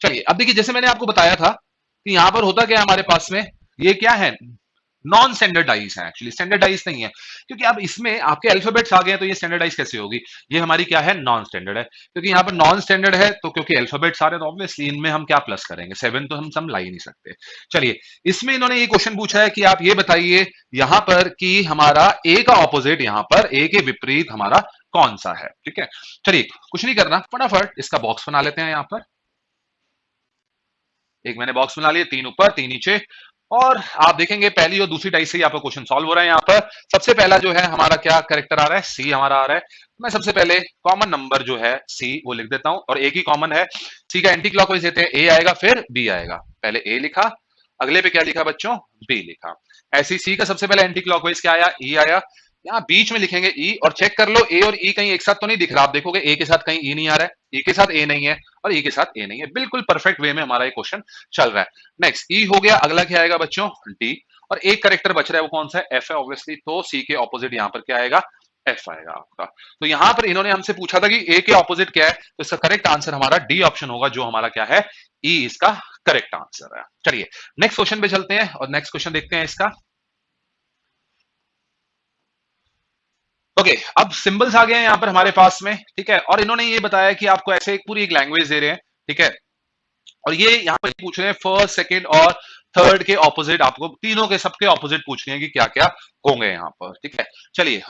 चलिए अब देखिए, जैसे मैंने आपको बताया था कि यहां पर होता क्या है हमारे पास में, ये क्या है, नॉन स्टैंडर्डाइज है, एक्चुअली स्टैंडर्डाइज नहीं है, क्योंकि अब इसमें आपके अल्फाबेट्स आ गए हैं तो ये स्टैंडर्डाइज कैसे होगी। ये हमारी क्या है, नॉन स्टैंडर्ड है, क्योंकि यहाँ पर नॉन स्टैंडर्ड है तो क्योंकि अल्फाबेट्स आ रहे हैं तो ऑब्वियसली इनमें हम क्या प्लस करेंगे, 7 तो हम सम ला ही नहीं सकते। चलिए इसमें इन्होंने ये क्वेश्चन पूछा है कि आप ये बताइए यहाँ पर कि हमारा ए का ऑपोजिट, यहाँ पर ए के विपरीत हमारा कौन सा है, ठीक है। चलिए कुछ नहीं करना, फटाफट इसका बॉक्स बना लेते हैं। यहाँ पर एक मैंने बॉक्स बना लिया, 3 ऊपर 3 नीचे, और आप देखेंगे पहली और दूसरी डाइस से ही आपका क्वेश्चन सॉल्व हो रहा है। यहाँ पर सबसे पहला जो है हमारा क्या करेक्टर आ रहा है, सी हमारा आ रहा है। मैं सबसे पहले कॉमन नंबर जो है सी वो लिख देता हूं, और एक ही कॉमन है, सी का एंटी क्लॉकवाइज देते हैं, ए आएगा फिर बी आएगा, पहले ए लिखा, अगले पे क्या लिखा बच्चों, बी लिखा। ऐसी सी का सबसे पहले एंटी क्लॉकवाइज क्या आया, ई आया, यहाँ बीच में लिखेंगे ई, और चेक कर लो ए और ई कहीं एक साथ तो नहीं दिख रहा, आप देखोगे ए के साथ कहीं ई नहीं आ रहा है, ई के साथ ए नहीं है, और ई के साथ ए नहीं है, बिल्कुल परफेक्ट वे में हमारा ये क्वेश्चन चल रहा है। नेक्स्ट ई हो गया, अगला क्या आएगा बच्चों, डी, और एक करेक्टर बच रहा है, वो कौन सा है, एफ है ऑब्वियसली, तो सी के ऑपोजिट यहाँ पर क्या आएगा, एफ आएगा आपका। तो यहां पर इन्होंने हमसे पूछा था कि ए के ऑपोजिट क्या है, तो इसका करेक्ट आंसर हमारा डी ऑप्शन होगा, जो हमारा क्या है, ई इसका करेक्ट आंसर है। चलिए नेक्स्ट क्वेश्चन पे चलते हैं और नेक्स्ट क्वेश्चन देखते हैं इसका। ओके अब सिंबल्स आ गए हैं यहाँ पर हमारे पास में, ठीक है, और इन्होंने ये बताया कि आपको ऐसे एक पूरी एक लैंग्वेज दे रहे हैं, ठीक है, और ये यहाँ पर पूछ रहे हैं फर्स्ट सेकंड और थर्ड के ऑपोजिट, आपको तीनों के सबके ऑपोजिट पूछ रहे हैं कि क्या क्या होंगे यहाँ पर, ठीक है। चलिए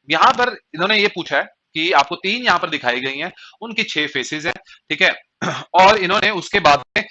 यहाँ पर इन्होंने ये पूछा है कि आपको 3 यहाँ पर दिखाई गई हैं, उनकी 6 फेसेस हैं, ठीक है, और इन्होंने उसके बाद में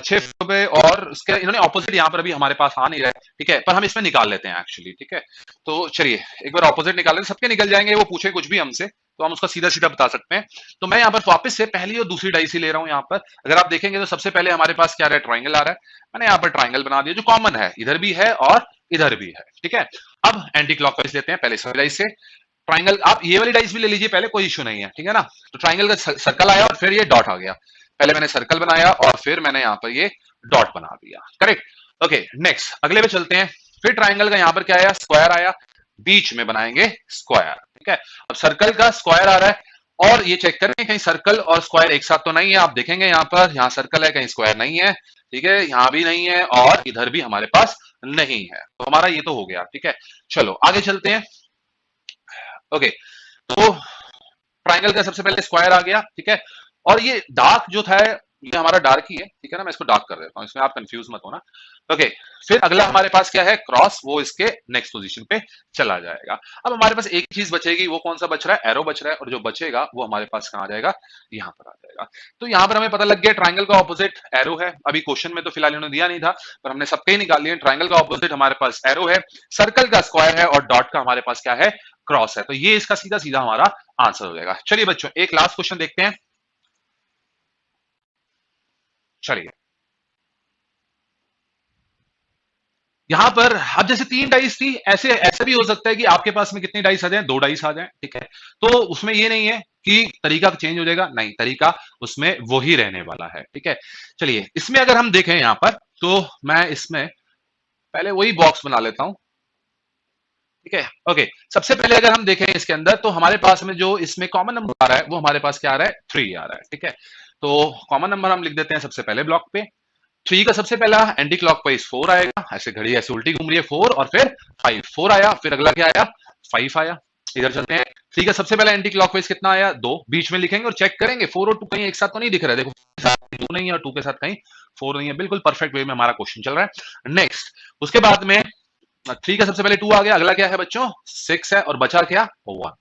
6 पे, और उसके इन्होंने ऑपोजिट यहाँ पर अभी हमारे पास आ नहीं रहा है, ठीक है, पर हम इसमें निकाल लेते हैं एक्चुअली, ठीक है। तो चलिए एक बार ऑपोजिट निकाल लेते हैं, सबके निकल जाएंगे, वो पूछे कुछ भी हमसे तो हम उसका सीधा सीधा बता सकते हैं। तो मैं यहाँ पर वापस से पहली और दूसरी डाइस ही ले रहा हूँ। यहाँ पर अगर आप देखेंगे तो सबसे पहले हमारे पास क्या आ रहा है, ट्राइंगल आ रहा है, मैंने यहाँ पर ट्राइंगल बना दिया जो कॉमन है, इधर भी है और इधर भी है, ठीक है। अब एंटी क्लॉकवाइज लेते हैं, पहले इस डाइस से ट्राइंगल, आप ये वाली डाइस भी ले लीजिए पहले, कोई इश्यू नहीं है, ठीक है ना। तो ट्राइंगल का सर्कल आया और फिर ये डॉट आ गया, पहले मैंने सर्कल बनाया और फिर मैंने यहाँ पर ये डॉट बना दिया, करेक्ट। ओके नेक्स्ट अगले पे चलते हैं, फिर ट्राइंगल का यहाँ पर क्या आया, स्क्वायर आया, बीच में बनाएंगे स्क्वायर, ठीक है। अब सर्कल का स्क्वायर आ रहा है, और ये चेक करें कहीं सर्कल और स्क्वायर एक साथ तो नहीं है, आप देखेंगे यहाँ पर, यहाँ सर्कल है कहीं स्क्वायर नहीं है, ठीक है, यहाँ भी नहीं है और इधर भी हमारे पास नहीं है, तो हमारा ये तो हो गया, ठीक है। चलो आगे चलते हैं। ओके तो ट्राइंगल का सबसे पहले स्क्वायर आ गया, ठीक है, और ये डार्क जो था ये हमारा डार्क ही है, ठीक है ना, मैं इसको डार्क कर देता हूं, इसमें आप कंफ्यूज मत होना। ओके फिर अगला हमारे पास क्या है, क्रॉस, वो इसके नेक्स्ट पोजीशन पे चला जाएगा। अब हमारे पास एक चीज बचेगी, वो कौन सा बच रहा है, एरो बच रहा है, और जो बचेगा वो हमारे पास कहाँ आ जाएगा, यहाँ पर आ जाएगा। तो यहाँ पर हमें पता लग गया ट्राइंगल का ऑपोजिट एरो है, अभी क्वेश्चन में तो फिलहाल इन्होंने दिया नहीं था पर हमने सबके ही निकाल लिए, ट्राइंगल का ऑपोजिट हमारे पास एरो है, सर्कल का स्क्वायर है, और डॉट का हमारे पास क्या है, क्रॉस है। तो ये इसका सीधा सीधा हमारा आंसर हो जाएगा। चलिए बच्चों एक लास्ट क्वेश्चन देखते हैं। चलिए यहां पर अब जैसे 3 डाइस थी, ऐसे ऐसे भी हो सकता है कि आपके पास में कितनी डाइस आ जाए, 2 डाइस आ जाए, ठीक है। तो उसमें ये नहीं है कि तरीका चेंज हो जाएगा, नहीं, तरीका उसमें वही रहने वाला है, ठीक है। चलिए इसमें अगर हम देखें यहां पर, तो मैं इसमें पहले वही बॉक्स बना लेता हूं, ठीक है। ओके सबसे पहले अगर हम देखें इसके अंदर, तो हमारे पास में जो इसमें कॉमन नंबर आ रहा है वो हमारे पास क्या आ रहा है, 3 आ रहा है, ठीक है। तो कॉमन नंबर हम लिख देते हैं सबसे पहले ब्लॉक पे, 3 का सबसे पहला एंटी क्लॉकवाइज 4 आएगा, ऐसे घड़ी ऐसे उल्टी घूम रही है 4, और फिर 5, 4 आया, फिर अगला क्या आया, 5 आया। इधर चलते हैं, 3 का सबसे पहला एंटी क्लॉकवाइज कितना आया, 2, बीच में लिखेंगे और चेक करेंगे 4 और 2 कहीं एक साथ तो नहीं दिख रहा है, देखो 2 नहीं है और 2 के साथ कहीं 4 नहीं है, बिल्कुल परफेक्ट वे में हमारा क्वेश्चन चल रहा है। नेक्स्ट उसके बाद में 3 का सबसे पहले 2 आ गया, अगला क्या है बच्चों, 6 है, और बचा क्या, 1,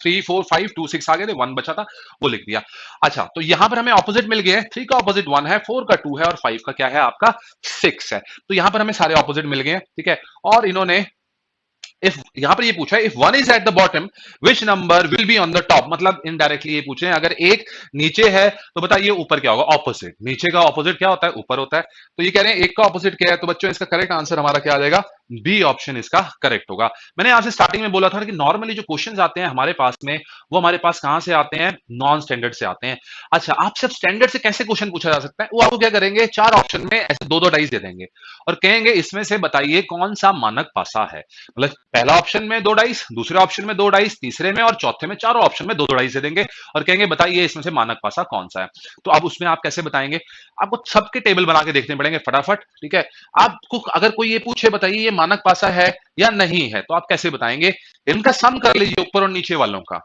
3 4 5 2 6 आ गए थे, 1 बचा था वो लिख दिया। अच्छा तो यहां पर हमें ऑपोजिट मिल गए, 3 का ऑपोजिट 1 है, 4 का 2 है, और 5 का क्या है आपका 6 है। तो यहां पर हमें सारे ऑपोजिट मिल गए, ठीक है। और इन्होंने इफ यहां पर ये पूछा है, if 1 is at the bottom which number will be on the top, मतलब इनडायरेक्टली ये पूछ रहे हैं अगर एक नीचे है तो बताइए ऊपर क्या होगा, ऑपोजिट, नीचे का ऑपोजिट क्या होता है, ऊपर होता है। तो ये कह रहे हैं एक का ऑपोजिट क्या है, तो बच्चों इसका करेक्ट आंसर हमारा क्या आ जाएगा, बी ऑप्शन इसका करेक्ट होगा। मैंने आपसे स्टार्टिंग में बोला था कि नॉर्मली जो क्वेश्चंस आते हैं हमारे पास में, वो हमारे पास कहां से आते हैं? नॉन स्टैंडर्ड से आते हैं। अच्छा, आप सिर्फ स्टैंडर्ड से कैसे क्वेश्चन पूछा जा सकता है? वो आपको क्या करेंगे, चार ऑप्शन में ऐसे दो दो डाइस दे देंगे और कहेंगे इसमें से बताइए कौन सा मानक पासा है। मतलब पहला ऑप्शन में दो डाइस, दूसरे ऑप्शन में दो डाइस, तीसरे में और चौथे में, चारों ऑप्शन में दो दो डाइस दे देंगे और कहेंगे बताइए इसमें से मानक पासा कौन सा है। तो अब उसमें आप कैसे बताएंगे? आपको सबके टेबल बना के देखने पड़ेंगे फटाफट, ठीक है। आपको अगर कोई ये पूछे बताइए ये मानक पासा है या नहीं है, तो आप कैसे बताएंगे? इनका सम कर लीजिए ऊपर और नीचे वालों का।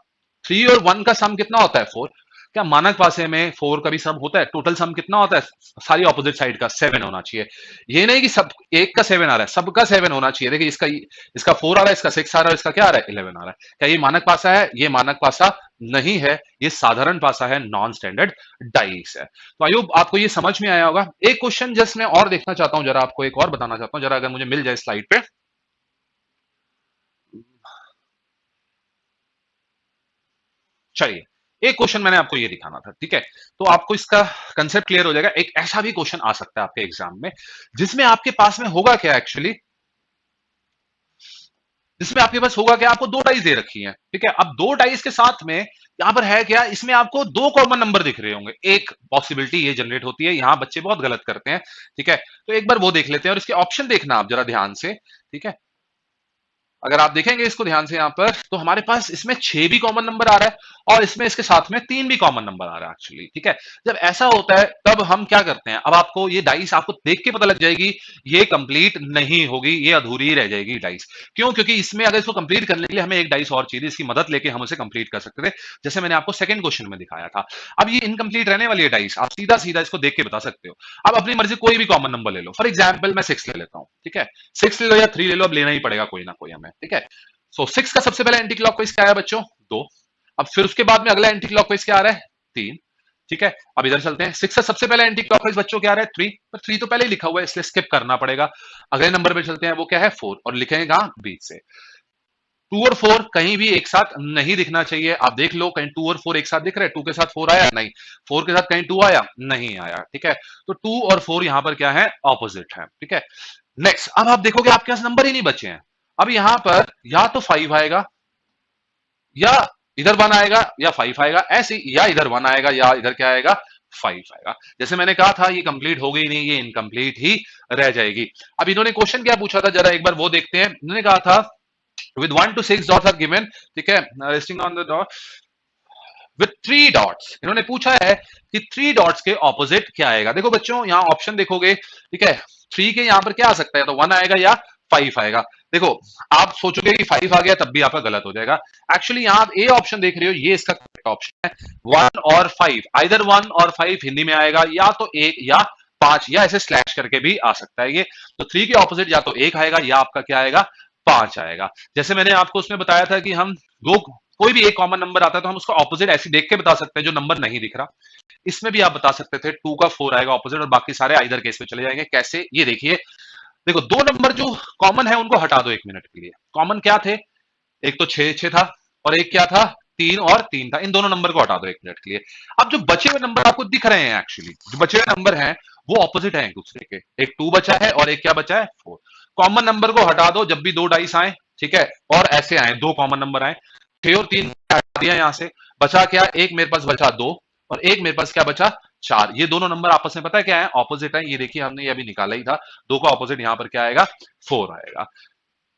3 और 1 का सम कितना होता है? 4। क्या मानक पासे में 4 का भी सम होता है? टोटल सम कितना होता है सारी ऑपोजिट साइड का? 7 होना चाहिए। ये नहीं कि सब एक का 7 आ रहा है, सबका 7 होना चाहिए। देखिए इसका 4 आ रहा है, इसका 6 आ रहा है, इसका क्या आ रहा है? 11 आ रहा है। क्या ये मानक पासा है? ये मानक पासा नहीं है, ये साधारण पासा है, नॉन स्टैंडर्ड डाइस है। तो आई होप आपको ये समझ में आया होगा। एक क्वेश्चन जस्ट मैं और देखना चाहता हूं, जरा आपको एक और बताना चाहता हूं, जरा अगर मुझे मिल जाए स्लाइड पे। चलिए, एक क्वेश्चन मैंने आपको ये दिखाना था, ठीक है। तो आपको इसका कंसेप्ट क्लियर हो जाएगा। एक ऐसा भी क्वेश्चन आ सकता है आपके एग्जाम में जिसमें आपके पास में होगा क्या एक्चुअली, जिसमें आपके पास होगा क्या, आपको दो डाइस दे रखी हैं, ठीक है। अब दो डाइस के साथ में यहां पर है क्या, इसमें आपको दो कॉमन नंबर दिख रहे होंगे। एक पॉसिबिलिटी ये जनरेट होती है, यहां बच्चे बहुत गलत करते हैं, ठीक है। तो एक बार वो देख लेते हैं और इसके ऑप्शन देखना आप जरा ध्यान से, ठीक है। अगर आप देखेंगे इसको ध्यान से यहां पर, तो हमारे पास इसमें 6 भी कॉमन नंबर आ रहा है और इसमें इसके साथ में 3 भी कॉमन नंबर आ रहा है एक्चुअली, ठीक है। जब ऐसा होता है तब हम क्या करते हैं, अब आपको ये डाइस आपको देख के पता लग जाएगी ये कंप्लीट नहीं होगी, ये अधूरी रह जाएगी डाइस। क्यों? क्योंकि इसमें अगर इसको कंप्लीट करने के लिए हमें एक डाइस और चाहिए, इसकी मदद लेके हम उसे कंप्लीट कर सकते थे, जैसे मैंने आपको सेकंड क्वेश्चन में दिखाया था। अब ये इनकंप्लीट रहने वाली है डाइस, आप सीधा सीधा इसको देख के बता सकते हो। अब अपनी मर्जी कोई भी कॉमन नंबर ले लो, फॉर एग्जाम्पल मैं 6 ले लेता हूं, ठीक है। 6 ले लो या 3 ले लो, अब लेना ही पड़ेगा कोई ना कोई हमें, ठीक है। सो 6 का सबसे पहला एंटी क्लॉकवाइज क्या है बच्चों? 2। अब फिर उसके बाद में अगला एंटी क्लॉकवाइज क्या आ रहा है? 3, ठीक है। अब इधर चलते हैं, 6 का सबसे पहला एंटी क्लॉकवाइज बच्चों क्या आ रहा है? 3, पर 3 तो पहले ही लिखा हुआ है इसलिए स्किप करना पड़ेगा। अगले नंबर पे चलते हैं, वो क्या है? 4, और लिखेंगे कहां? बीच से। 2 और 4 कहीं भी एक साथ नहीं दिखना चाहिए। आप देख लो कहीं 2 और 4 एक साथ दिख रहे हैं? 2 के साथ 4 आया? नहीं। 4 के साथ कहीं 2 आया? नहीं आया, ठीक है। तो 2 और 4 यहां पर क्या है? ऑपोजिट है, ठीक है। नेक्स्ट, अब आप देखोगे आपके पास नंबर ही नहीं बचे हैं। अब यहां पर या तो 5 आएगा, या इधर 1 आएगा, या 5 आएगा, ऐसे या इधर 1 आएगा या इधर क्या आएगा? 5 आएगा। जैसे मैंने कहा था ये कंप्लीट हो गई नहीं, ये इनकम्प्लीट ही रह जाएगी। अब इन्होंने क्वेश्चन क्या पूछा था, जरा एक बार वो देखते हैं। इन्होंने कहा था with 1 to 6 dots are given, ठीक है, resting on the dot with 3 dots. इन्होंने पूछा है कि 3 डॉट्स के ऑपोजिट क्या आएगा। देखो बच्चों यहां ऑप्शन देखोगे, ठीक है। 3 के यहां पर क्या आ सकता है? तो 1 आएगा या 5 आएगा। देखो आप सोचोगे कि 5 आ गया तब भी आपका गलत हो जाएगा। एक्चुअली यहां आप ए ऑप्शन देख रहे हो, ये इसका करेक्ट ऑप्शन है। 1 और 5, आइदर 1 और 5 हिंदी में आएगा, या तो 1 या 5, या ऐसे स्लैश करके भी आ सकता है ये। तो 3 के ऑपोजिट या तो 1 आएगा या आपका क्या आएगा? 5 आएगा। जैसे मैंने आपको उसमें बताया था कि हम दो कोई भी एक कॉमन नंबर आता है तो हम उसका ऑपोजिट ऐसे देख के बता सकते हैं जो नंबर नहीं दिख रहा। इसमें भी आप बता सकते थे 2 का 4 आएगा ऑपोजिट और बाकी सारे आइदर केस में चले जाएंगे। कैसे? ये देखिए, देखो दो नंबर जो कॉमन है उनको हटा दो 1 मिनट के लिए। कॉमन क्या थे? एक तो 6 था और एक क्या था? 3 और 3 था। इन दोनों नंबर को हटा दो 1 मिनट के लिए। अब जो बचे हुए नंबर आपको दिख रहे हैं, एक्चुअली जो बचे हुए नंबर हैं वो ऑपोजिट है एक दूसरे के। एक 2 बचा है और एक क्या बचा है? 4। कॉमन नंबर को हटा दो जब भी दो डाइस आए, ठीक है, और ऐसे आए दो कॉमन नंबर आए। 6 और 3 हटा दिया यहां से, बचा क्या? एक मेरे पास बचा 2 और एक मेरे पास क्या बचा? 4। ये दोनों नंबर आपस में पता है क्या है? ऑपोजिट है। ये देखिए हमने ये अभी निकाला ही था। 2 का ऑपोजिट यहां पर क्या आएगा? 4 आएगा।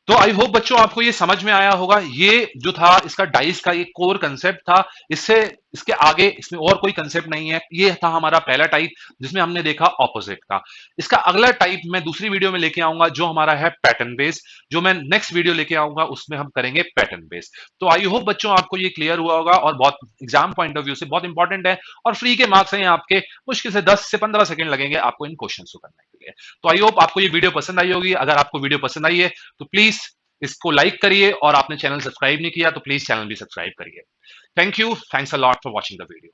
तो आई होप बच्चों आपको ये समझ में आया होगा। ये जो था इसका डाइस का ये कोर कंसेप्ट था। इससे इसके आगे इसमें और कोई कंसेप्ट नहीं है। ये था हमारा पहला टाइप जिसमें हमने देखा ऑपोजिट का। इसका अगला टाइप मैं दूसरी वीडियो में लेके आऊंगा जो हमारा है पैटर्न बेस। जो मैं नेक्स्ट वीडियो लेके आऊंगा उसमें हम करेंगे पैटर्न बेस। तो आई होप बच्चों आपको ये क्लियर हुआ होगा और बहुत एग्जाम पॉइंट ऑफ व्यू से बहुत इंपॉर्टेंट है और फ्री के मार्क्स हैं आपके। मुश्किल से 10 से 15 सेकंड लगेंगे आपको इन क्वेश्चन को करने के लिए। तो आई होप आपको ये वीडियो पसंद आई होगी। अगर आपको वीडियो पसंद आई है तो प्लीज इसको लाइक करिए और आपने चैनल सब्सक्राइब नहीं किया तो प्लीज चैनल भी सब्सक्राइब करिए। Thank you, thanks a lot for watching the video.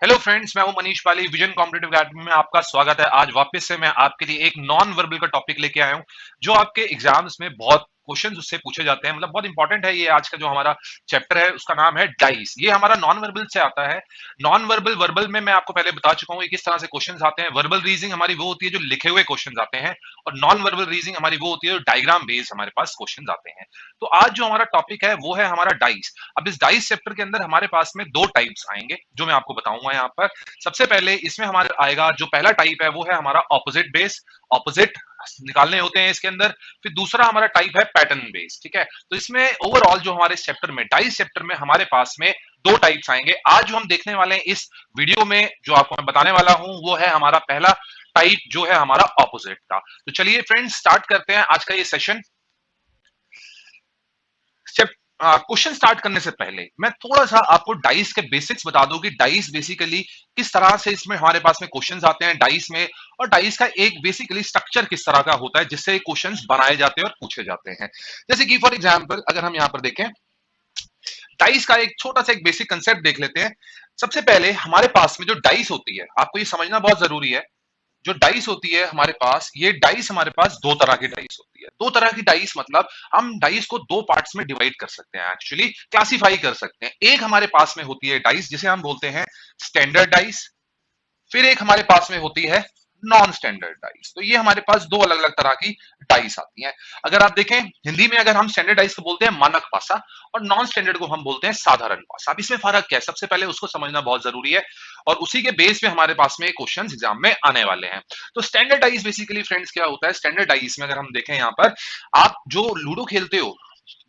Hello friends, मैं हूं मनीष पाली, विजन कॉम्पिटिटिव एकेडमी में आपका स्वागत है। आज वापस से मैं आपके लिए एक नॉन वर्बल का टॉपिक लेके आया हूं जो आपके एग्जाम्स में बहुत क्वेश्चन उससे पूछे जाते हैं, मतलब बहुत इंपॉर्टेंट है ये आज का जो हमारा चैप्टर है, उसका नाम है डाइस। ये हमारा नॉन वर्बल से आता है। नॉन वर्बल, वर्बल में मैं आपको पहले बता चुका हूँ किस तरह से क्वेश्चन आते हैं। वर्बल रीजनिंग हमारी वो होती है जो लिखे हुए क्वेश्चन आते हैं, और नॉन वर्बल रीजनिंग हमारी वो होती है जो डायग्राम बेस्ड हमारे पास क्वेश्चन आते हैं। तो आज जो हमारा टॉपिक है वो है हमारा डाइस। अब इस डाइस चैप्टर के अंदर हमारे पास में दो टाइप्स आएंगे जो मैं आपको बताऊंगा यहाँ पर। सबसे पहले इसमें हमारे आएगा जो पहला टाइप है वो है हमारा ऑपोजिट बेस, ऑपोजिट निकालने होते हैं इसके अंदर। फिर दूसरा हमारा टाइप है पैटर्न बेस, ठीक है। तो इसमें ओवरऑल जो हमारे चैप्टर में डाइस चैप्टर में हमारे पास में दो टाइप्स आएंगे। आज जो हम देखने वाले हैं इस वीडियो में, जो आपको मैं बताने वाला हूं, वो है हमारा पहला टाइप जो है हमारा ऑपोजिट का। तो चलिए फ्रेंड्स स्टार्ट करते हैं आज का ये सेशन। क्वेश्चन स्टार्ट करने से पहले मैं थोड़ा सा आपको डाइस के बेसिक्स बता दूं कि डाइस बेसिकली किस तरह से इसमें हमारे पास में क्वेश्चंस आते हैं डाइस में, और डाइस का एक बेसिकली स्ट्रक्चर किस तरह का होता है जिससे क्वेश्चंस बनाए जाते हैं और पूछे जाते हैं। जैसे कि फॉर एग्जांपल अगर हम यहां पर देखें, डाइस का एक छोटा सा एक बेसिक कंसेप्ट देख लेते हैं। सबसे पहले हमारे पास में जो डाइस होती है, आपको ये समझना बहुत जरूरी है। जो डाइस होती है हमारे पास, ये डाइस हमारे पास दो तरह की डाइस होती है। दो तरह की डाइस मतलब हम डाइस को दो पार्ट्स में डिवाइड कर सकते हैं, एक्चुअली क्लासिफाई कर सकते हैं। एक हमारे पास में होती है डाइस जिसे हम बोलते हैं स्टैंडर्ड डाइस, फिर एक हमारे पास में होती है नॉन स्टैंडर्ड डाइस। तो ये हमारे पास दो अलग अलग तरह की डाइस आती हैं। अगर आप देखें हिंदी में, अगर हम स्टैंडर्ड डाइस को बोलते हैं मानक पासा, और नॉन स्टैंडर्ड को हम बोलते हैं साधारण पासा। अब इसमें फर्क क्या है, सबसे पहले उसको समझना बहुत जरूरी है, और उसी के बेस पे हमारे पास में क्वेश्चन एग्जाम में आने वाले हैं। तो स्टैंडर्ड डाइस बेसिकली फ्रेंड्स क्या होता है, स्टैंडर्ड डाइस में अगर हम देखें यहाँ पर, आप जो लूडो खेलते हो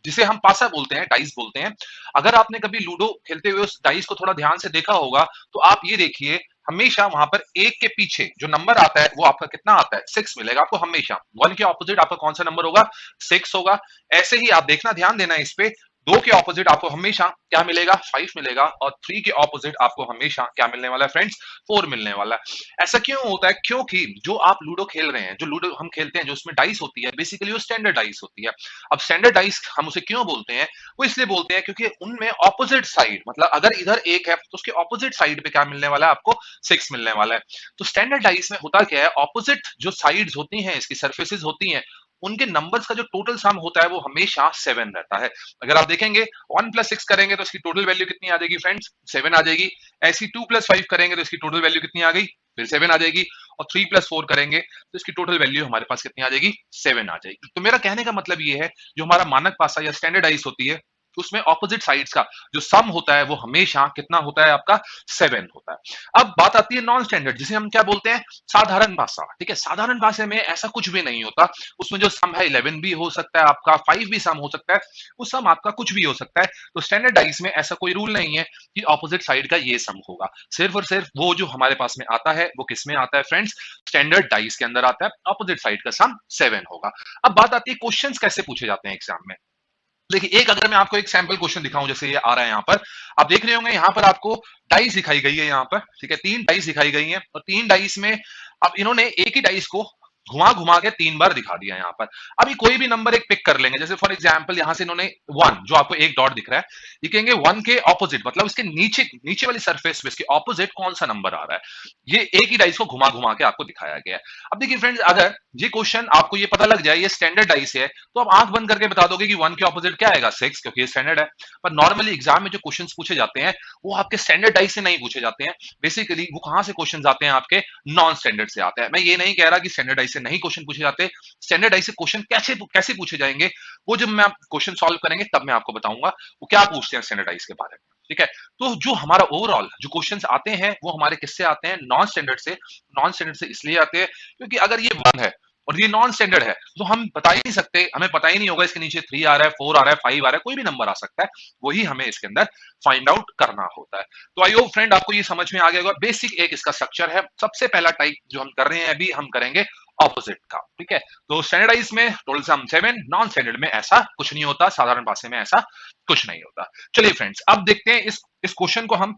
जिसे हम पासा बोलते हैं, डाइस बोलते हैं, अगर आपने कभी लूडो खेलते हुए उस डाइस को थोड़ा ध्यान से देखा होगा, तो आप ये देखिए हमेशा वहां पर एक के पीछे जो नंबर आता है वो आपका कितना आता है, 6 मिलेगा आपको हमेशा। वन के ऑपोजिट आपका कौन सा नंबर होगा, 6 होगा। ऐसे ही आप देखना, ध्यान देना इस पे, दो के ऑपोजिट आपको हमेशा क्या मिलेगा, 5 मिलेगा, और 3 के ऑपोजिट आपको हमेशा क्या मिलने वाला है फ्रेंड्स, 4 मिलने वाला है। ऐसा क्यों होता है, क्योंकि जो आप लूडो खेल रहे हैं, जो लूडो हम खेलते हैं, जो उसमें डाइस होती है बेसिकली वो स्टैंडर्ड डाइस होती है। अब स्टैंडर्ड डाइस हम उसे क्यों बोलते हैं, वो इसलिए बोलते हैं क्योंकि उनमें ऑपोजिट साइड, मतलब अगर इधर एक है तो उसके ऑपोजिट साइड पे क्या मिलने वाला है आपको, 6 मिलने वाला है। तो स्टैंडर्ड डाइस में होता क्या है, ऑपोजिट जो साइड्स होती हैं, इसकी सर्फेसेस होती हैं, उनके नंबर्स का जो टोटल सम होता है वो हमेशा 7 रहता है। अगर आप देखेंगे 1 + 6 करेंगे तो इसकी टोटल वैल्यू कितनी आ जाएगी फ्रेंड्स, 7 आ जाएगी। ऐसी 2 + 5 करेंगे तो इसकी टोटल वैल्यू कितनी आ गई, फिर 7 आ जाएगी। और 3 + 4 करेंगे तो इसकी टोटल वैल्यू हमारे पास कितनी आ जाएगी, 7 आ जाएगी। तो मेरा कहने का मतलब ये है, जो हमारा मानक पासा या स्टैंडर्डाइज होती है, उसमें ऑपोजिट साइड्स का जो सम होता है वो हमेशा कितना होता है आपका, 7 होता है। अब बात आती है नॉन स्टैंडर्ड, जिसे हम क्या बोलते हैं, साधारण भाषा। ठीक है, साधारण भाषा में ऐसा कुछ भी नहीं होता। उसमें जो सम है 11 भी हो सकता है आपका, 5 भी सम हो सकता है, वो सम आपका कुछ भी हो सकता है। तो स्टैंडर्डाइज में ऐसा कोई रूल नहीं है कि ऑपोजिट साइड का ये सम होगा। सिर्फ और सिर्फ वो जो हमारे पास में आता है वो किस में आता है फ्रेंड्स, स्टैंडर्ड डाइस के अंदर आता है, ऑपोजिट साइड का सम 7 होगा। अब बात आती है क्वेश्चंस कैसे पूछे जाते हैं एग्जाम में। देखिए, एक अगर मैं आपको एक सैंपल क्वेश्चन दिखाऊं, जैसे ये आ रहा है यहाँ पर, आप देख रहे होंगे यहाँ पर आपको डाइस दिखाई गई है यहाँ पर, ठीक है, 3 डाइस दिखाई गई हैं, और 3 डाइस में अब इन्होंने एक ही डाइस को घुमा घुमा के 3 बार दिखा दिया यहाँ पर। अभी कोई भी नंबर एक पिक कर लेंगे, जैसे फॉर एग्जांपल यहाँ से इन्होंने 1, जो आपको एक डॉट दिख रहा है, ये कहेंगे 1 के ऑपोजिट, मतलब इसके नीचे नीचे वाली सरफेस पे इसके ऑपोजिट कौन सा नंबर आ रहा है, ये एक ही डाइस को घुमा घुमा के आपको दिखाया गया है। अब देखिए फ्रेंड्स, अगर ये क्वेश्चन आपको ये पता लग जाए ये स्टैंडर्ड डाइस है, तो आप आंख बंद करके बता दोगे कि 1 के ऑपोजिट क्या आएगा, 6, क्योंकि ये स्टैंडर्ड है। पर नॉर्मली एग्जाम में जो क्वेश्चंस पूछे जाते हैं वो आपके स्टैंडर्ड डाइस से नहीं पूछे जाते हैं। बेसिकली वो कहां से क्वेश्चंस आते हैं, आपके नॉन स्टैंडर्ड से आते हैं। मैं ये नहीं कह रहा कि स्टैंडर्ड डाइस से नहीं क्वेश्चन पूछे जाते। स्टैंडर्ड डाइस से क्वेश्चन कैसे कैसे पूछे जाएंगे, वो जब मैं क्वेश्चन सॉल्व करेंगे तब मैं आपको बताऊंगा वो क्या पूछते हैं स्टैंडर्ड डाइस के बारे में। ठीक है, तो जो हमारा ओवरऑल जो क्वेश्चंस आते हैं वो हमारे किससे आते हैं, नॉन स्टैंडर्ड से। नॉन स्टैंडर्ड से इसलिए आते हैं क्योंकि अगर ये 1 है और ये नॉन स्टैंडर्ड है, तो हम बता ही नहीं सकते, हमें पता ही नहीं होगा इसके नीचे 3 आ रहा है, 4 आ रहा है, 5 आ रहा है, कोई भी नंबर आ सकता है। वही हमें इसके अंदर फाइंड आउट करना होता है। तो आई होप फ्रेंड आपको ये समझ में आ गया होगा, बेसिक एक इसका स्ट्रक्चर है। सबसे पहला टाइप जो हम कर रहे हैं अभी, हम करेंगे ऑपोजिट का। ठीक है, तो स्टैंडर्डाइज में टोटल सम 7, नॉन स्टैंडर्ड में ऐसा कुछ नहीं होता, साधारण भाषा में ऐसा कुछ नहीं होता। चलिए फ्रेंड्स, अब देखते हैं इस क्वेश्चन को हम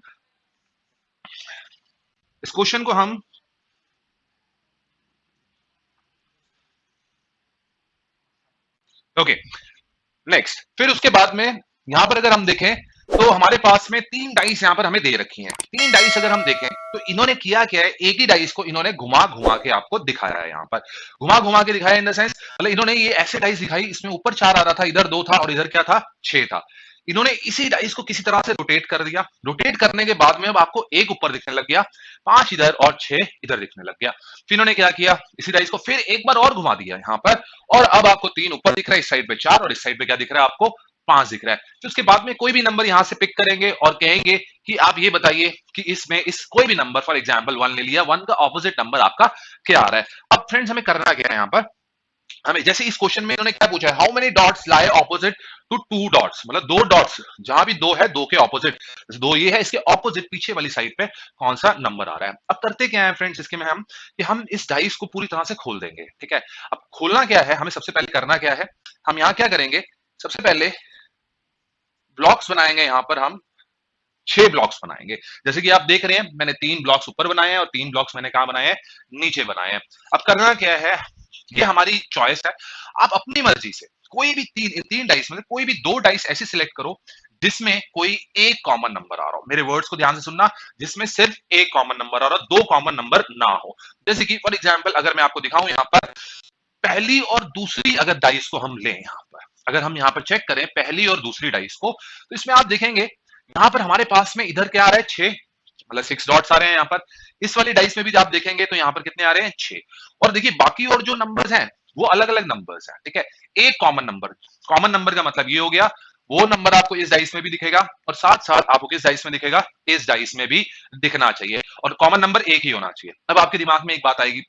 इस क्वेश्चन को हम ओके, नेक्स्ट, फिर उसके बाद में यहां पर अगर हम देखें तो हमारे पास में 3 डाइस यहाँ पर हमें दे रखी हैं। 3 डाइस अगर हम देखें तो इन्होंने किया क्या है, एक ही डाइस को इन्होंने घुमा-घुमा के आपको दिखाया है यहाँ पर। घुमा-घुमा के दिखाया इन द सेंस मतलब इन्होंने ये ऐसे डाइस दिखाई, इसमें ऊपर 4 आ रहा था, इधर 2 था और इधर क्या था 6 था। इन्होंने इसी डाइस को किसी तरह से रोटेट कर दिया। रोटेट करने के बाद में अब आपको 1 ऊपर दिखने लग गया, 5 इधर और 6 इधर दिखने लग गया। फिर इन्होंने क्या किया, इसी डाइस को फिर एक बार और घुमा दिया यहाँ पर और अब आपको 3 ऊपर दिख रहा है, इस साइड पे 4 और इस साइड पे क्या दिख रहा है आपको 5 दिख रहा है। फिर उसके बाद में कोई भी नंबर यहां से पिक करेंगे और कहेंगे कि आप ये बताइए कि इसमें इस कोई भी नंबर, फॉर एग्जांपल 1 ले लिया, 1 का ऑपोजिट नंबर आपका क्या आ रहा है। अब फ्रेंड्स हमें करना क्या है यहाँ पर, हमें जैसे इस क्वेश्चन में इन्होंने क्या पूछा है, how many dots lie opposite to 2 dots, मतलब 2 डॉट्स जहां भी 2 है 2 के ऑपोजिट, 2 ये है, इसके ऑपोजिट पीछे वाली साइड पे कौन सा नंबर आ रहा है। अब करते क्या है फ्रेंड्स इसके में हम कि हम इस डाइस को पूरी तरह से खोल देंगे, ठीक है। अब खोलना क्या है, हमें सबसे पहले करना क्या है, हम यहाँ क्या करेंगे, सबसे पहले ब्लॉक्स बनाएंगे, यहाँ पर हम 6 ब्लॉक्स बनाएंगे। जैसे कि आप देख रहे हैं मैंने 3 ब्लॉक्स ऊपर बनाए हैं और 3 ब्लॉक्स मैंने कहा बनाए हैं, नीचे बनाए हैं। अब करना क्या है, ये हमारी चॉइस है, आप अपनी मर्जी से कोई भी तीन डाइस में कोई भी 2 डाइस ऐसे सिलेक्ट करो जिसमें कोई एक कॉमन नंबर आ रहा हो। मेरे वर्ड्स को ध्यान से सुनना, जिसमें सिर्फ एक कॉमन नंबर आ रहा हो, 2 कॉमन नंबर ना हो। जैसे कि फॉर एग्जांपल अगर मैं आपको दिखाऊं यहाँ पर पहली और दूसरी अगर डाइस को हम लें, यहाँ पर अगर हम यहाँ पर चेक करें पहली और दूसरी डाइस को, तो इसमें आप देखेंगे यहाँ पर हमारे पास में इधर क्या आ रहा है 6, मतलब 6 डॉट्स आ रहे हैं यहाँ पर। इस वाली डाइस में भी आप देखेंगे तो यहाँ पर कितने आ रहे हैं 6। और देखिए बाकी और जो नंबर्स हैं वो अलग अलग नंबर्स हैं, ठीक है। एक कॉमन नंबर, कॉमन नंबर का मतलब ये हो गया वो नंबर आपको इस डाइस में भी दिखेगा और साथ साथ आपको किस डाइस में दिखेगा, इस डाइस में भी दिखना चाहिए और कॉमन नंबर एक ही होना चाहिए। अब आपके दिमाग में एक बात आएगी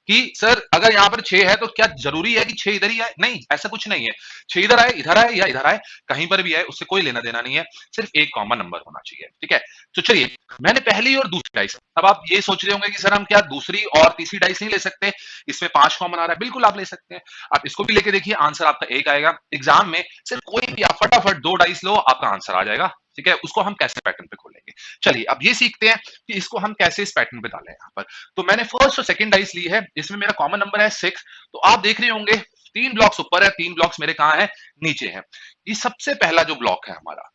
कि सर अगर यहाँ पर 6 है तो क्या जरूरी है कि 6 इधर ही आए? नहीं, ऐसा कुछ नहीं है। 6 इधर आए या इधर आए, कहीं पर भी आए उससे कोई लेना देना नहीं है, सिर्फ एक कॉमन नंबर होना चाहिए, ठीक है। तो चलिए मैंने पहली और दूसरी डाइस, अब आप ये सोच रहे होंगे कि सर हम क्या दूसरी और तीसरी डाइस नहीं ले सकते, इसमें 5 कॉमन आ रहा है, बिल्कुल आप ले सकते हैं। आप इसको भी लेके देखिए, आंसर आपका एक आएगा। एग्जाम में सिर्फ कोई भी आप फटाफट 2 डाइस लो, आपका आंसर आ जाएगा, ठीक है। उसको हम कैसे पैटर्न पे खोलेंगे, चलिए अब ये सीखते हैं कि इसको हम कैसे इस पैटर्न पे डालें। यहाँ पर तो मैंने फर्स्ट और सेकंड डाइस ली है, इसमें मेरा कॉमन नंबर है 6। तो आप देख रहे होंगे 3 ब्लॉक्स ऊपर है, 3 ब्लॉक्स मेरे कहां है, नीचे है। ये सबसे पहला जो ब्लॉक है हमारा,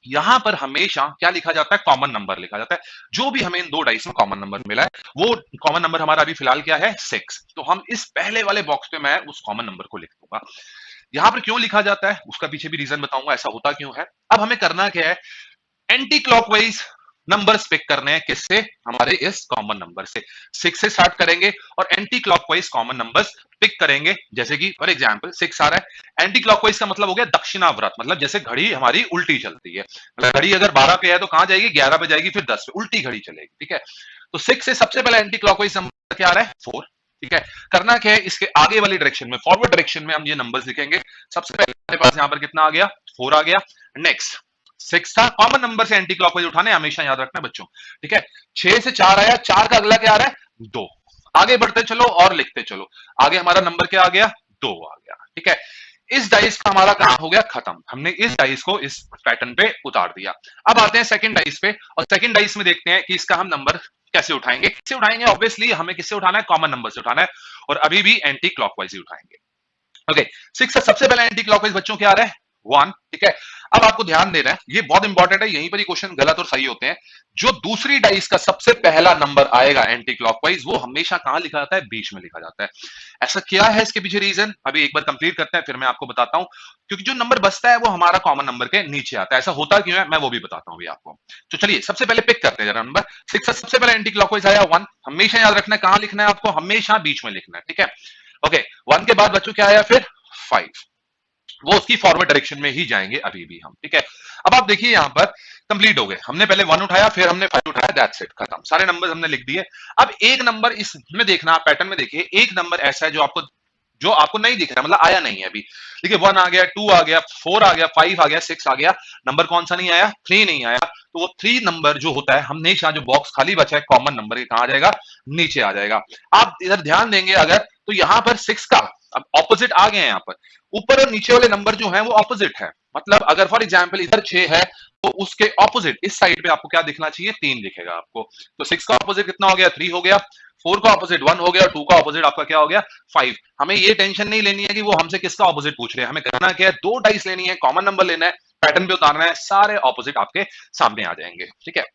यहां पर हमेशा क्या लिखा जाता है, कॉमन नंबर लिखा जाता है। जो भी हमें इन 2 डाइस में कॉमन नंबर मिला है वो कॉमन नंबर हमारा अभी फिलहाल क्या है 6। तो हम इस पहले वाले बॉक्स पे मैं उस कॉमन नंबर को लिख दूंगा। यहां पर क्यों लिखा जाता है उसका पीछे भी रीजन बताऊंगा, ऐसा होता क्यों है। अब हमें करना क्या है, एंटी क्लॉकवाइज नंबर्स पिक करने हैं, किससे, हमारे इस कॉमन नंबर से। 6 से स्टार्ट करेंगे और anticlockwise common numbers pick करेंगे। जैसे कि फॉर एग्जांपल 6 आ रहा है, एंटी क्लॉकवाइज का मतलब हो गया दक्षिणावर्त, मतलब जैसे घड़ी हमारी उल्टी चलती है, मतलब घड़ी अगर 12 पे है तो कहां जाएगी, 11 पे जाएगी, फिर 10 पे, उल्टी घड़ी चलेगी, ठीक है। तो 6 से सबसे पहले एंटी क्लॉकवाइज नंबर क्या आ रहा है 4, ठीक है। करना क्या है, इसके आगे वाली डायरेक्शन में, फॉरवर्ड डायरेक्शन में हम ये नंबर्स लिखेंगे। सबसे पहले हमारे पास यहाँ पर कितना आ गया 4 आ गया। नेक्स्ट 6 था, कॉमन नंबर से एंटी क्लॉकवाइज उठाने, हमेशा याद रखना बच्चों, ठीक है। 6 से 4 आया, 4 का अगला क्या आ रहा है 2। आगे बढ़ते चलो और लिखते चलो, आगे हमारा नंबर क्या आ गया 2 आ गया, ठीक है। इस डाइस का हमारा काम हो गया खत्म, हमने इस डाइस को इस पैटर्न पे उतार दिया। अब आते हैं सेकंड डाइस पे और सेकंड डाइस में देखते हैं कि इसका हम नंबर कैसे उठाएंगे। किससे उठाएंगे, ऑब्वियसली हमें किससे उठाना है, कॉमन नंबर से उठाना है और अभी भी एंटी क्लॉकवाइज ही उठाएंगे। ओके, 6 का सबसे पहला एंटी क्लॉकवाइज बच्चों क्या आ रहा है 1, ठीक है। अब आपको ध्यान देना है, ये बहुत इंपॉर्टेंट है, यहीं पर ही क्वेश्चन गलत और सही होते हैं। जो दूसरी डाइस का सबसे पहला नंबर आएगा एंटी क्लॉकवाइज, वो हमेशा कहां लिखा जाता है, बीच में लिखा जाता है। ऐसा क्या है इसके पीछे रीजन, अभी एक बार कंप्लीट करते हैं फिर मैं आपको बताता हूं। क्योंकि जो नंबर बचता है वो हमारा कॉमन नंबर के नीचे आता है, ऐसा होता क्यों है मैं वो भी बताता हूं अभी आपको। तो चलिए सबसे पहले पिक करते हैं जरा नंबर 6 का सबसे पहले एंटी क्लॉकवाइज आया 1। हमेशा याद रखना है कहां लिखना है आपको, हमेशा बीच में लिखना है, ठीक है। ओके, 1 के बाद बच्चों क्या आया फिर 5, वो उसकी फॉरवर्ड डायरेक्शन में ही जाएंगे अभी भी हम, ठीक है। अब आप देखिए यहां पर कंप्लीट हो गए, हमने पहले 1 उठाया फिर हमने 5 उठाया, दैट्स इट, खत्म, सारे नंबर हमने लिख दिए। अब एक नंबर इसमें देखना, पैटर्न में देखिए, एक नंबर ऐसा है जो आपको नहीं दिख रहा, मतलब आया नहीं है अभी। देखिए 1 आ गया, 2 आ गया, 4 आ गया, 5 आ गया, 6 आ गया, नंबर कौन सा नहीं आया, 3 नहीं आया। तो वो 3 नंबर जो होता है हमेशा जो बॉक्स खाली बचा है कॉमन नंबर के, कहां आ जाएगा, नीचे आ जाएगा। आप इधर ध्यान देंगे अगर, तो यहां पर 6 का अब ऑपोजिट आ गए हैं, यहाँ पर ऊपर और नीचे वाले नंबर जो हैं वो ऑपोजिट है। मतलब अगर फॉर एग्जांपल इधर 6 है तो उसके ऑपोजिट इस साइड पे आपको क्या दिखना चाहिए, 3 दिखेगा आपको। तो 6 का ऑपोजिट कितना हो गया, 3 हो गया। 4 का ऑपोजिट 1 हो गया, 2 का ऑपोजिट आपका क्या हो गया 5। हमें ये टेंशन नहीं लेनी है कि वो हमसे किसका ऑपोजिट पूछ रहे हैं, हमें करना क्या है, 2 डाइस लेनी है, कॉमन नंबर लेना है, पैटर्न पे उतारना है, सारे ऑपोजिट आपके सामने आ जाएंगे। ठीक है,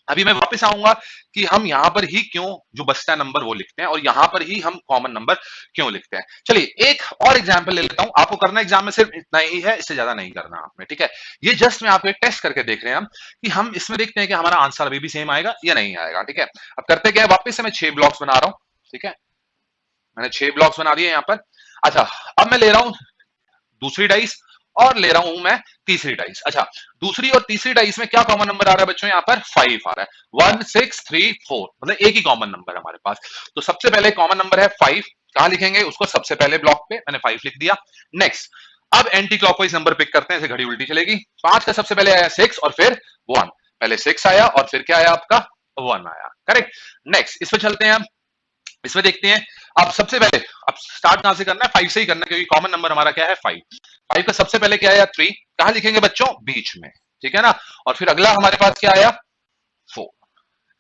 अभी मैं वापस आऊंगा कि हम यहां पर ही क्यों जो बचता है नंबर वो लिखते हैं और यहां पर ही हम कॉमन नंबर क्यों लिखते हैं। चलिए एक और एग्जांपल ले लेता हूं, आपको करना एग्जाम में सिर्फ इतना ही है, इससे ज्यादा नहीं करना आपने। ठीक है, ये जस्ट मैं आपको एक टेस्ट करके देख रहे हैं हम कि हम इसमें देखते हैं कि हमारा आंसर अभी भी सेम आएगा या नहीं आएगा। ठीक है, अब करते क्या है, वापस से मैं 6 ब्लॉक्स बना रहा हूं। ठीक है, मैंने 6 ब्लॉक्स बना दिए यहां पर। अच्छा, अब मैं ले रहा हूं दूसरी डाइस और ले रहा हूं मैं तीसरी डाइस। अच्छा, दूसरी और तीसरी डाइस में क्या कॉमन नंबर आ रहा है बच्चों, यहां पर 5 आ रहा है। 1 6 3 4, मतलब एक ही कॉमन नंबर है हमारे पास। तो सबसे पहले कॉमन नंबर है 5, कहां लिखेंगे उसको, सबसे पहले ब्लॉक पे मैंने 5 लिख दिया। नेक्स्ट, अब एंटी क्लॉकवाइज नंबर पिक करते हैं, ऐसे घड़ी उल्टी चलेगी। 5 का सबसे पहले आया 6 और फिर 1, पहले 6 आया और फिर क्या आया आपका 1 आया, करेक्ट। नेक्स्ट इस पे चलते हैं हम, इसमें देखते हैं। अब सबसे पहले, अब स्टार्ट कहां से करना है, 5 से ही करना है क्योंकि कॉमन नंबर हमारा क्या है 5। 5 का सबसे पहले क्या आया 3, कहां लिखेंगे बच्चों, बीच में। ठीक है ना, और फिर अगला हमारे पास क्या आया 4,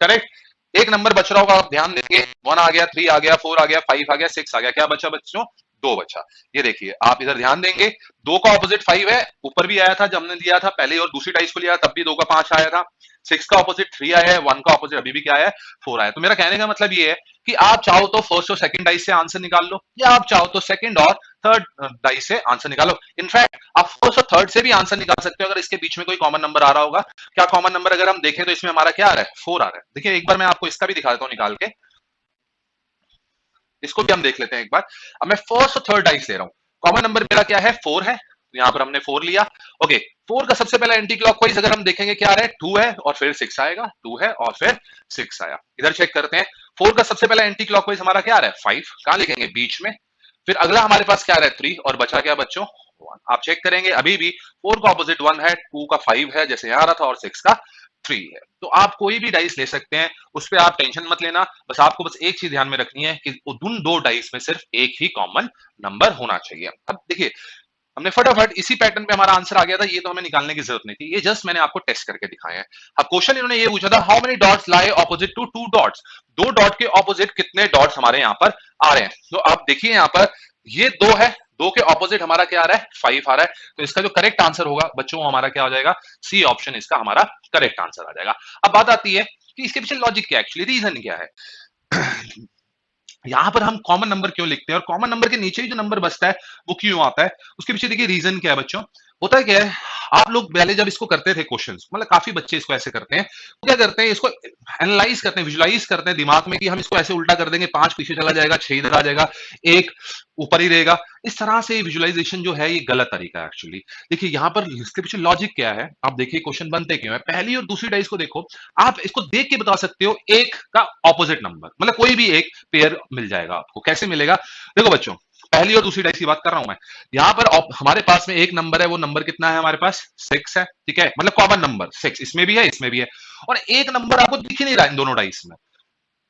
करेक्ट। एक नंबर बच रहा होगा, आप ध्यान देंगे, 1 आ गया, 3 आ गया, 4 आ गया, 5 आ गया, 6 आ गया, क्या बचा बच्चों, 2 बचा। ये देखिए आप इधर ध्यान देंगे, 2 का ऑपोजिट 5 है, ऊपर भी आया था जब हमने दिया था पहले और दूसरी डाइस को लिया तब भी 2 का 5 आया था। 6 का ऑपोजिट 3 आया है, 1 का ऑपोजिट अभी भी क्या है 4 आया। तो मेरा कहने का मतलब ये है कि आप चाहो तो फर्स्ट और सेकंड डाइस से आंसर निकाल लो, या आप चाहो तो सेकंड और थर्ड डाइस से आंसर निकालो। इनफैक्ट आप फर्स्ट और थर्ड से भी आंसर निकाल सकते हो अगर इसके बीच में कोई कॉमन नंबर आ रहा होगा। क्या कॉमन नंबर अगर हम देखें तो इसमें हमारा क्या आ रहा है 4 आ रहा है। देखिए एक बार मैं आपको इसका भी दिखा देता हूं निकाल के, इसको भी हम देख लेते हैं एक बार। अब मैं फर्स्ट और थर्ड डाइस ले रहा हूं, कॉमन नंबर मेरा क्या है 4 है, तो यहां पर हमने 4 लिया। ओके, 4 का सबसे पहला एंटी क्लॉकवाइज अगर हम देखेंगे क्या आ रहा है 2 है और फिर 6 आएगा, 2 है और फिर 6 आया। इधर चेक करते हैं, 4 का सबसे पहला एंटी क्लॉकवाइज हमारा क्या आ रहा है 5, कहां लिखेंगे बीच में। फिर अगला हमारे पास क्या आ रहा है 3 और बचा क्या बच्चों 1। आप चेक करेंगे अभी भी 4 का ऑपोजिट 1 है, 2 का 5 है जैसे यहां आ रहा था और 6 का 3 है। तो आप कोई भी डाइस ले सकते हैं, उस पर आप टेंशन मत लेना। बस आपको बस एक चीज ध्यान में रखनी है कि उन 2 डाइस में सिर्फ एक ही कॉमन नंबर होना चाहिए। अब देखिए हमने फटाफट इसी पैटर्न पे हमारा आंसर आ गया था, ये तो हमें निकालने की जरूरत नहीं थी, ये जस्ट मैंने आपको टेस्ट करके दिखाया है। अब क्वेश्चन इन्होंने ये पूछा था, how many dots lie opposite to 2 dots, 2 dot के ऑपोजिट कितने डॉट्स हमारे यहाँ पर आ रहे हैं। तो आप देखिए यहाँ पर ये 2 है, 2 के ऑपोजिट हमारा क्या आ रहा है 5 आ रहा है। तो इसका जो करेक्ट आंसर होगा बच्चों हमारा क्या हो जाएगा, सी ऑप्शन इसका हमारा करेक्ट आंसर आ जाएगा। अब बात आती है कि इसके पीछे लॉजिक क्या है, एक्चुअली रीजन क्या है। यहां पर हम कॉमन नंबर क्यों लिखते हैं और कॉमन नंबर के नीचे ही जो नंबर बचता है वो क्यों आता है, उसके पीछे देखिए रीजन क्या है बच्चों। होता है क्या है, आप लोग पहले जब इसको करते थे क्वेश्चंस, मतलब काफी बच्चे इसको ऐसे करते हैं, तो क्या करते हैं इसको एनालाइज करते हैं, विजुलाइज करते हैं दिमाग में कि हम इसको ऐसे उल्टा कर देंगे, 5 पीछे चला जाएगा, 6 इधर आ जाएगा, एक ऊपर ही रहेगा। इस तरह से विजुलाइजेशन जो है ये गलत तरीका है एक्चुअली। देखिए यहाँ पर इसके पीछे लॉजिक क्या है, आप देखिए क्वेश्चन बनते क्यों है। पहली और दूसरी डाइस को देखो, आप इसको देख के बता सकते हो एक का ऑपोजिट नंबर, मतलब कोई भी एक पेयर मिल जाएगा आपको। कैसे मिलेगा, देखो बच्चों पहली और दूसरी डाइस की बात कर रहा हूं मैं। यहां पर हमारे पास में एक नंबर है, वो नंबर कितना है हमारे पास 6 है, ठीक है, मतलब कॉमन नंबर 6 इसमें भी है इसमें भी है। और एक नंबर आपको दिख ही नहीं रहा इन दोनों डाइस में।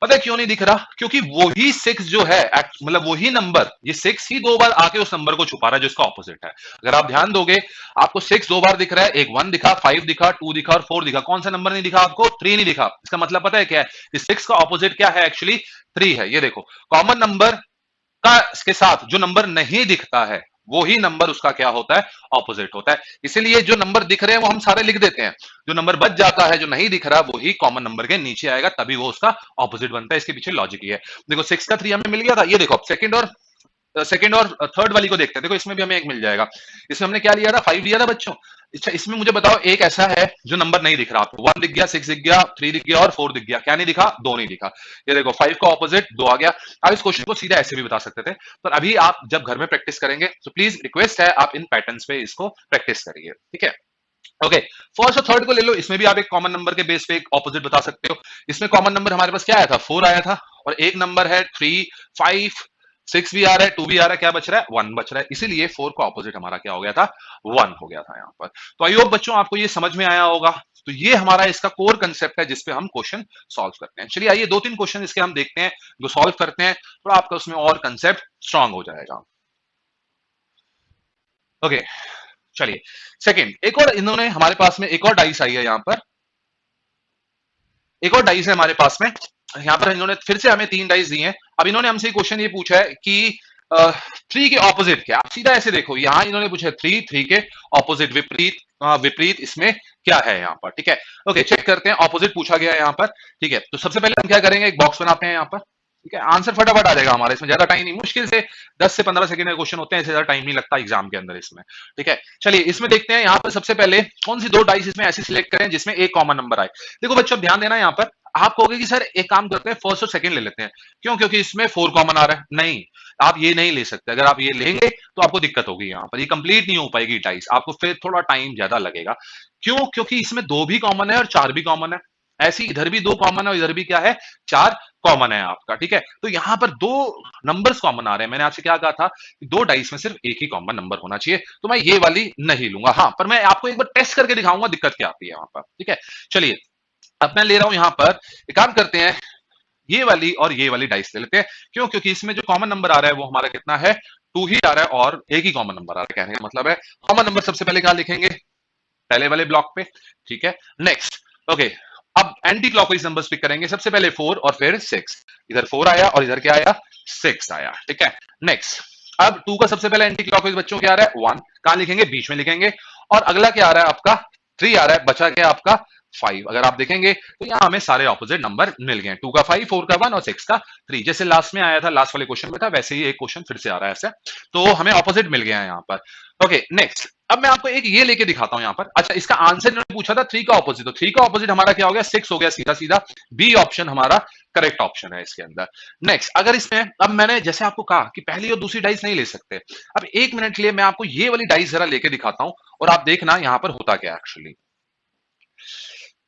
पता है क्यों नहीं दिख रहा, क्योंकि वही 6 जो है मतलब वही नंबर, ये 6 ही 2 बार आके उस नंबर को छुपा रहा है जो इसका ऑपोजिट है। अगर आप ध्यान दोगे आपको 6 2 बार दिख रहा है, एक 1 दिखा, 5 दिखा, 2 दिखा और 4 दिखा। कौन सा नंबर नहीं दिखा आपको, 3 नहीं दिखा। इसका मतलब पता है क्या है, इस 6 का ऑपोजिट क्या है एक्चुअली 3 है। ये देखो कॉमन नंबर का के साथ जो नंबर नहीं दिखता है वो ही नंबर उसका क्या होता है ऑपोजिट होता है। इसीलिए जो नंबर दिख रहे हैं वो हम सारे लिख देते हैं, जो नंबर बच जाता है जो नहीं दिख रहा वो ही कॉमन नंबर के नीचे आएगा, तभी वो उसका ऑपोजिट बनता है। इसके पीछे लॉजिक ये है। देखो 6 का 3 हमें मिल गया था, ये देखो सेकंड और थर्ड वाली को देखते हैं। देखो इसमें भी हमें एक मिल जाएगा। इसमें हमने क्या लिया था 5 लिया था बच्चों। अच्छा इसमें मुझे बताओ एक ऐसा है जो नंबर नहीं दिख रहा आपको, 1 दिख गया, 6 दिख गया, 3 दिख गया और 4 दिख गया, क्या नहीं दिखा, 2 नहीं दिखा। ये देखो 5 का ऑपोजिट 2 आ गया। आप इस क्वेश्चन को सीधा ऐसे भी बता सकते थे, पर अभी आप जब घर में प्रैक्टिस करेंगे तो प्लीज रिक्वेस्ट है आप इन पैटर्न्स पे इसको प्रैक्टिस करिए, ठीक है। ओके, फर्स्ट और थर्ड को ले लो, इसमें भी आप एक कॉमन नंबर के बेस पे एक ऑपोजिट बता सकते हो। इसमें कॉमन नंबर हमारे पास क्या आया था 4 आया था, और एक नंबर है 3 5 6 भी आ रहा है, 2 भी आ रहा है, क्या बच रहा है 1 बच रहा है। इसीलिए 4 का ऑपोजिट हमारा क्या हो गया था 1 हो गया था यहाँ पर। तो आई होप बच्चों आपको ये समझ में आया होगा। तो ये हमारा इसका कोर कंसेप्ट है जिसपे हम क्वेश्चन सॉल्व करते हैं। चलिए आइए 2-3 क्वेश्चन इसके हम देखते हैं जो सॉल्व करते हैं, थोड़ा आपका उसमें और कंसेप्ट स्ट्रांग हो जाएगा। ओके चलिए सेकंड, एक और इन्होंने हमारे पास में एक और डाइस आई है यहाँ पर, एक और डाइस है हमारे पास में। यहाँ पर इन्होंने फिर से हमें 3 डाइस दी हैं। अब इन्होंने हमसे क्वेश्चन ये पूछा है कि थ्री के ऑपोजिट क्या, आप सीधा ऐसे देखो, यहां इन्होंने पूछा थ्री, थ्री के ऑपोजिट विपरीत, विपरीत इसमें क्या है यहाँ पर, ठीक है। ओके, चेक करते हैं, ऑपोजिट पूछा गया है यहाँ पर, ठीक है। तो सबसे पहले हम क्या करेंगे, एक बॉक्स बनाते हैं यहाँ पर, ठीक है। आंसर फटाफट आ जाएगा हमारा, इसमें ज्यादा टाइम नहीं, मुश्किल से 10 से 15 सेकंड के क्वेश्चन होते हैं, इससे ज्यादा टाइम नहीं लगता एग्जाम के अंदर इसमें, ठीक है। चलिए इसमें देखते हैं, यहाँ पर सबसे पहले कौन सी दो डाइस इसमें ऐसी सिलेक्ट करें जिसमें एक कॉमन नंबर आए। देखो बच्चों ध्यान देना, यहाँ पर आप कहोगे कि सर एक काम करते हैं, फर्स्ट और सेकंड ले लेते हैं, क्यों, क्योंकि इसमें 4 कॉमन आ रहा है, नहीं, आप ये नहीं ले सकते, अगर आप ये लेंगे तो आपको दिक्कत होगी, यहाँ पर ये कंप्लीट नहीं हो पाएगी डाइस, आपको फिर थोड़ा टाइम ज्यादा लगेगा। क्यों, क्योंकि इसमें 2 भी कॉमन है और 4 भी कॉमन है, ऐसी इधर भी 2 कॉमन है और इधर भी क्या है, 4 कॉमन है आपका, ठीक है। तो यहां पर 2 नंबर्स कॉमन आ रहे हैं, मैंने आपसे क्या कहा था कि 2 डाइस में सिर्फ एक ही कॉमन नंबर होना चाहिए, तो मैं ये वाली नहीं लूंगा, हाँ, पर मैं आपको एक बार टेस्ट करके दिखाऊंगा दिक्कत क्या आती है वहां पर, ठीक है। चलिए अब मैं ले रहा हूं यहां पर, एक काम करते हैं, ये वाली और ये वाली डाइस ले लेते हैं, क्यों, क्योंकि इसमें जो कॉमन नंबर आ रहा है वो हमारा कितना है, 2 ही आ रहा है, और एक ही कॉमन नंबर आ रहा है, कहने का मतलब है कॉमन नंबर सबसे पहले क्या लिखेंगे, पहले वाले ब्लॉक पे, ठीक है। नेक्स्ट, ओके, अब एंटी क्लॉकवाइज नंबर्स पिक करेंगे, सबसे पहले 4 और फिर 6, इधर 4 आया और इधर क्या आया, 6 आया, ठीक है। नेक्स्ट, अब 2 का सबसे पहले एंटी क्लॉकवाइज बच्चों क्या आ रहा है, 1, कहां लिखेंगे, बीच में लिखेंगे, और अगला क्या आ रहा है आपका, 3 आ रहा है, बचा क्या आपका 5, अगर आप देखेंगे तो यहां हमें सारे ऑपोजिट नंबर मिल गए, 2 का 5, 4 का 1 और 6 का 3, जैसे लास्ट में आया था, लास्ट वाले क्वेश्चन में था, वैसे ही एक क्वेश्चन फिर से आ रहा है ऐसे, तो हमें ऑपोजिट मिल गया है यहाँ पर। ओके, नेक्स्ट, अब मैं आपको एक ये लेके दिखाता हूं यहाँ पर, अच्छा इसका आंसर इन्होंने पूछा था 3 का ऑपोजिट, तो 3 का ऑपोजिट हमारा क्या हो गया, 6 हो गया, सीधा सीधा बी ऑप्शन हमारा करेक्ट ऑप्शन है इसके अंदर। नेक्स्ट, अगर इसमें, अब मैंने जैसे आपको कहा कि पहली और दूसरी डाइस नहीं ले सकते, अब 1 मिनट के लिए मैं आपको ये वाली डाइस जरा लेके दिखाता हूं, और आप देखना यहां पर होता क्या एक्चुअली।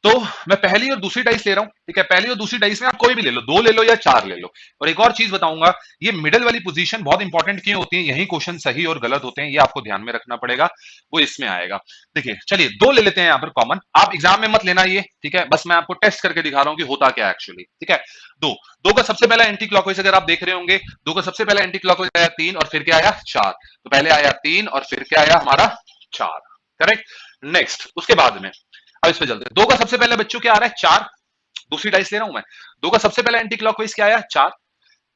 तो मैं पहली और दूसरी डाइस ले रहा हूं, ठीक है, पहली और दूसरी डाइस में आप कोई भी ले लो, 2 ले लो या 4 ले लो, और एक और चीज बताऊंगा, ये मिडिल वाली पोजीशन बहुत इंपॉर्टेंट क्यों होती है, यही क्वेश्चन सही और गलत होते हैं, ये आपको ध्यान में रखना पड़ेगा, वो इसमें आएगा। देखिए चलिए 2 ले लेते हैं यहाँ पर कॉमन, आप एग्जाम में मत लेना ये, ठीक है, बस मैं आपको टेस्ट करके दिखा रहा हूं कि होता क्या एक्चुअली, ठीक है। 2 का सबसे पहला एंटी क्लॉकवाइज अगर आप देख रहे होंगे, 2 का सबसे पहला एंटी क्लॉकवाइज आया 3 और फिर क्या आया 4, तो पहले आया 3 और फिर क्या आया हमारा 4, करेक्ट। नेक्स्ट, उसके बाद में अब इस पे चलते हैं, 2 का सबसे पहले बच्चों क्या आ रहा है 4, दूसरी डाइस ले रहा हूं मैं, 2 का सबसे पहला एंटी क्लॉकवाइज क्या आया 4,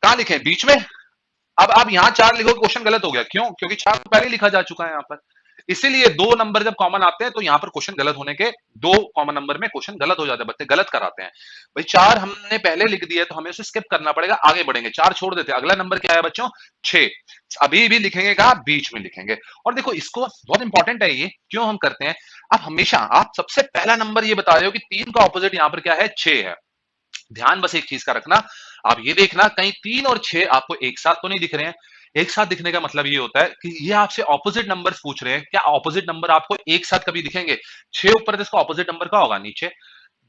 कहां लिखे बीच में, अब आप यहां 4 लिखोगे क्वेश्चन गलत हो गया, क्यों, क्योंकि 4 तो पहले लिखा जा चुका है यहां पर, इसीलिए 2 नंबर जब कॉमन आते हैं तो यहां पर क्वेश्चन गलत होने के, 2 कॉमन नंबर में क्वेश्चन गलत हो जाते हैं, बच्चे गलत कराते हैं, भाई 4 हमने पहले लिख दिया तो हमें उसे स्किप करना पड़ेगा, आगे बढ़ेंगे, 4 छोड़ देते हैं, अगला नंबर क्या है बच्चों 6, अभी भी लिखेंगे कहा बीच में लिखेंगे। और देखो इसको बहुत इंपॉर्टेंट है ये, क्यों हम करते हैं, आप हमेशा आप सबसे पहला नंबर ये बता रहे हो कि 3 का ऑपोजिट यहां पर क्या है 6 है, ध्यान बस एक चीज का रखना, आप ये देखना कहीं 3 और 6 आपको एक साथ तो नहीं दिख रहे हैं, एक साथ दिखने का मतलब ये होता है कि ये आपसे ऑपोजिट नंबर्स पूछ रहे हैं, क्या ऑपोजिट नंबर आपको एक साथ कभी दिखेंगे, 6 ऊपर तो इसका ऑपोजिट नंबर का होगा नीचे,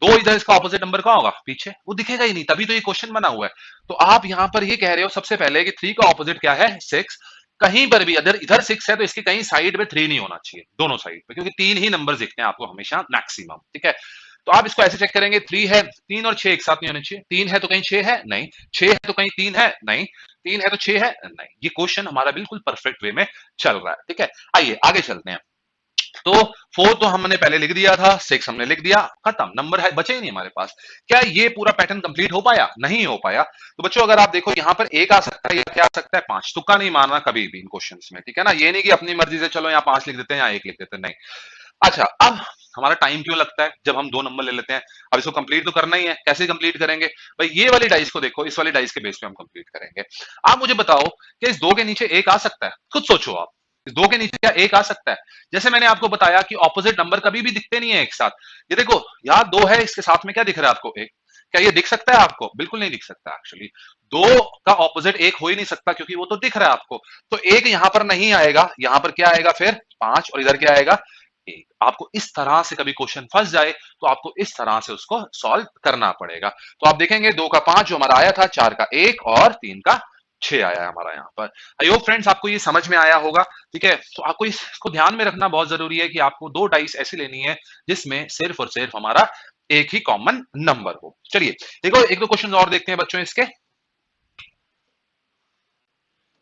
2 इधर इसका ऑपोजिट नंबर का होगा पीछे, वो दिखेगा ही नहीं, तभी तो ये क्वेश्चन बना हुआ है। तो आप यहां पर ये कह रहे हो सबसे पहले कि 3 का ऑपोजिट क्या है 6, कहीं पर भी अगर इधर 6 है तो इसके कहीं साइड में 3 नहीं होना चाहिए, दोनों साइड पे, क्योंकि 3 ही नंबर दिखते हैं आपको हमेशा मैक्सिमम, ठीक है। तो आप इसको ऐसे चेक करेंगे, 3 है, 3 और 6 एक साथ नहीं होने चाहिए, 3 है तो कहीं 6 है नहीं, 6 है तो कहीं 3 है नहीं, 3 है तो 6 है नहीं, ये क्वेश्चन हमारा बिल्कुल परफेक्ट वे में चल रहा है, ठीक है। आइए आगे चलते हैं, तो 4 तो हमने पहले लिख दिया था, 6 हमने लिख दिया, खत्म, नंबर है बचे ही नहीं हमारे पास। क्या ये पूरा पैटर्न कंप्लीट हो पाया, नहीं हो पाया। तो बच्चों अगर आप देखो यहाँ पर 1 आ सकता है या क्या आ सकता है 5, तुक्का नहीं मारना कभी भी इन क्वेश्चंस में, ठीक है ना, ये नहीं कि अपनी मर्जी से चलो यहाँ 5 लिख देते हैं या 1 लिख देते हैं, नहीं। अच्छा, अब हमारा टाइम क्यों लगता है जब हम 2 नंबर ले लेते हैं, अब इसको कंप्लीट तो करना ही है, कैसे कंप्लीट करेंगे भाई, ये वाली डाइस को देखो, इस वाली डाइस के बेस पे हम कंप्लीट करेंगे। आप मुझे बताओ कि इस 2 के नीचे 1 आ सकता है, खुद सोचो आप, इस 2 के नीचे क्या 1 आ सकता है, जैसे मैंने आपको बताया कि ऑपोजिट नंबर कभी भी दिखते नहीं है एक साथ, ये देखो यहाँ 2 है, इसके साथ में क्या दिख रहा है आपको 1, क्या ये दिख सकता है आपको, बिल्कुल नहीं दिख सकता एक्चुअली, 2 का ऑपोजिट 1 हो ही नहीं सकता क्योंकि वो तो दिख रहा है आपको, तो 1 यहां पर नहीं आएगा, यहां पर क्या आएगा फिर 5, और इधर क्या आएगा 1, आपको इस तरह से कभी क्वेश्चन फंस जाए तो आपको इस तरह से उसको सॉल्व करना पड़ेगा। तो आप देखेंगे 2 का 5 जो हमारा आया था, 4 का 1 और 3 का 6 आया है हमारा यहाँ पर। आई होप फ्रेंड्स आपको ये समझ में आया होगा, ठीक है। तो आपको इसको ध्यान में रखना बहुत जरूरी है कि आपको 2 डाइस ऐसी लेनी है जिसमें सिर्फ और सिर्फ हमारा एक ही कॉमन नंबर हो। चलिए देखो एक दो क्वेश्चन और देखते हैं बच्चों इसके।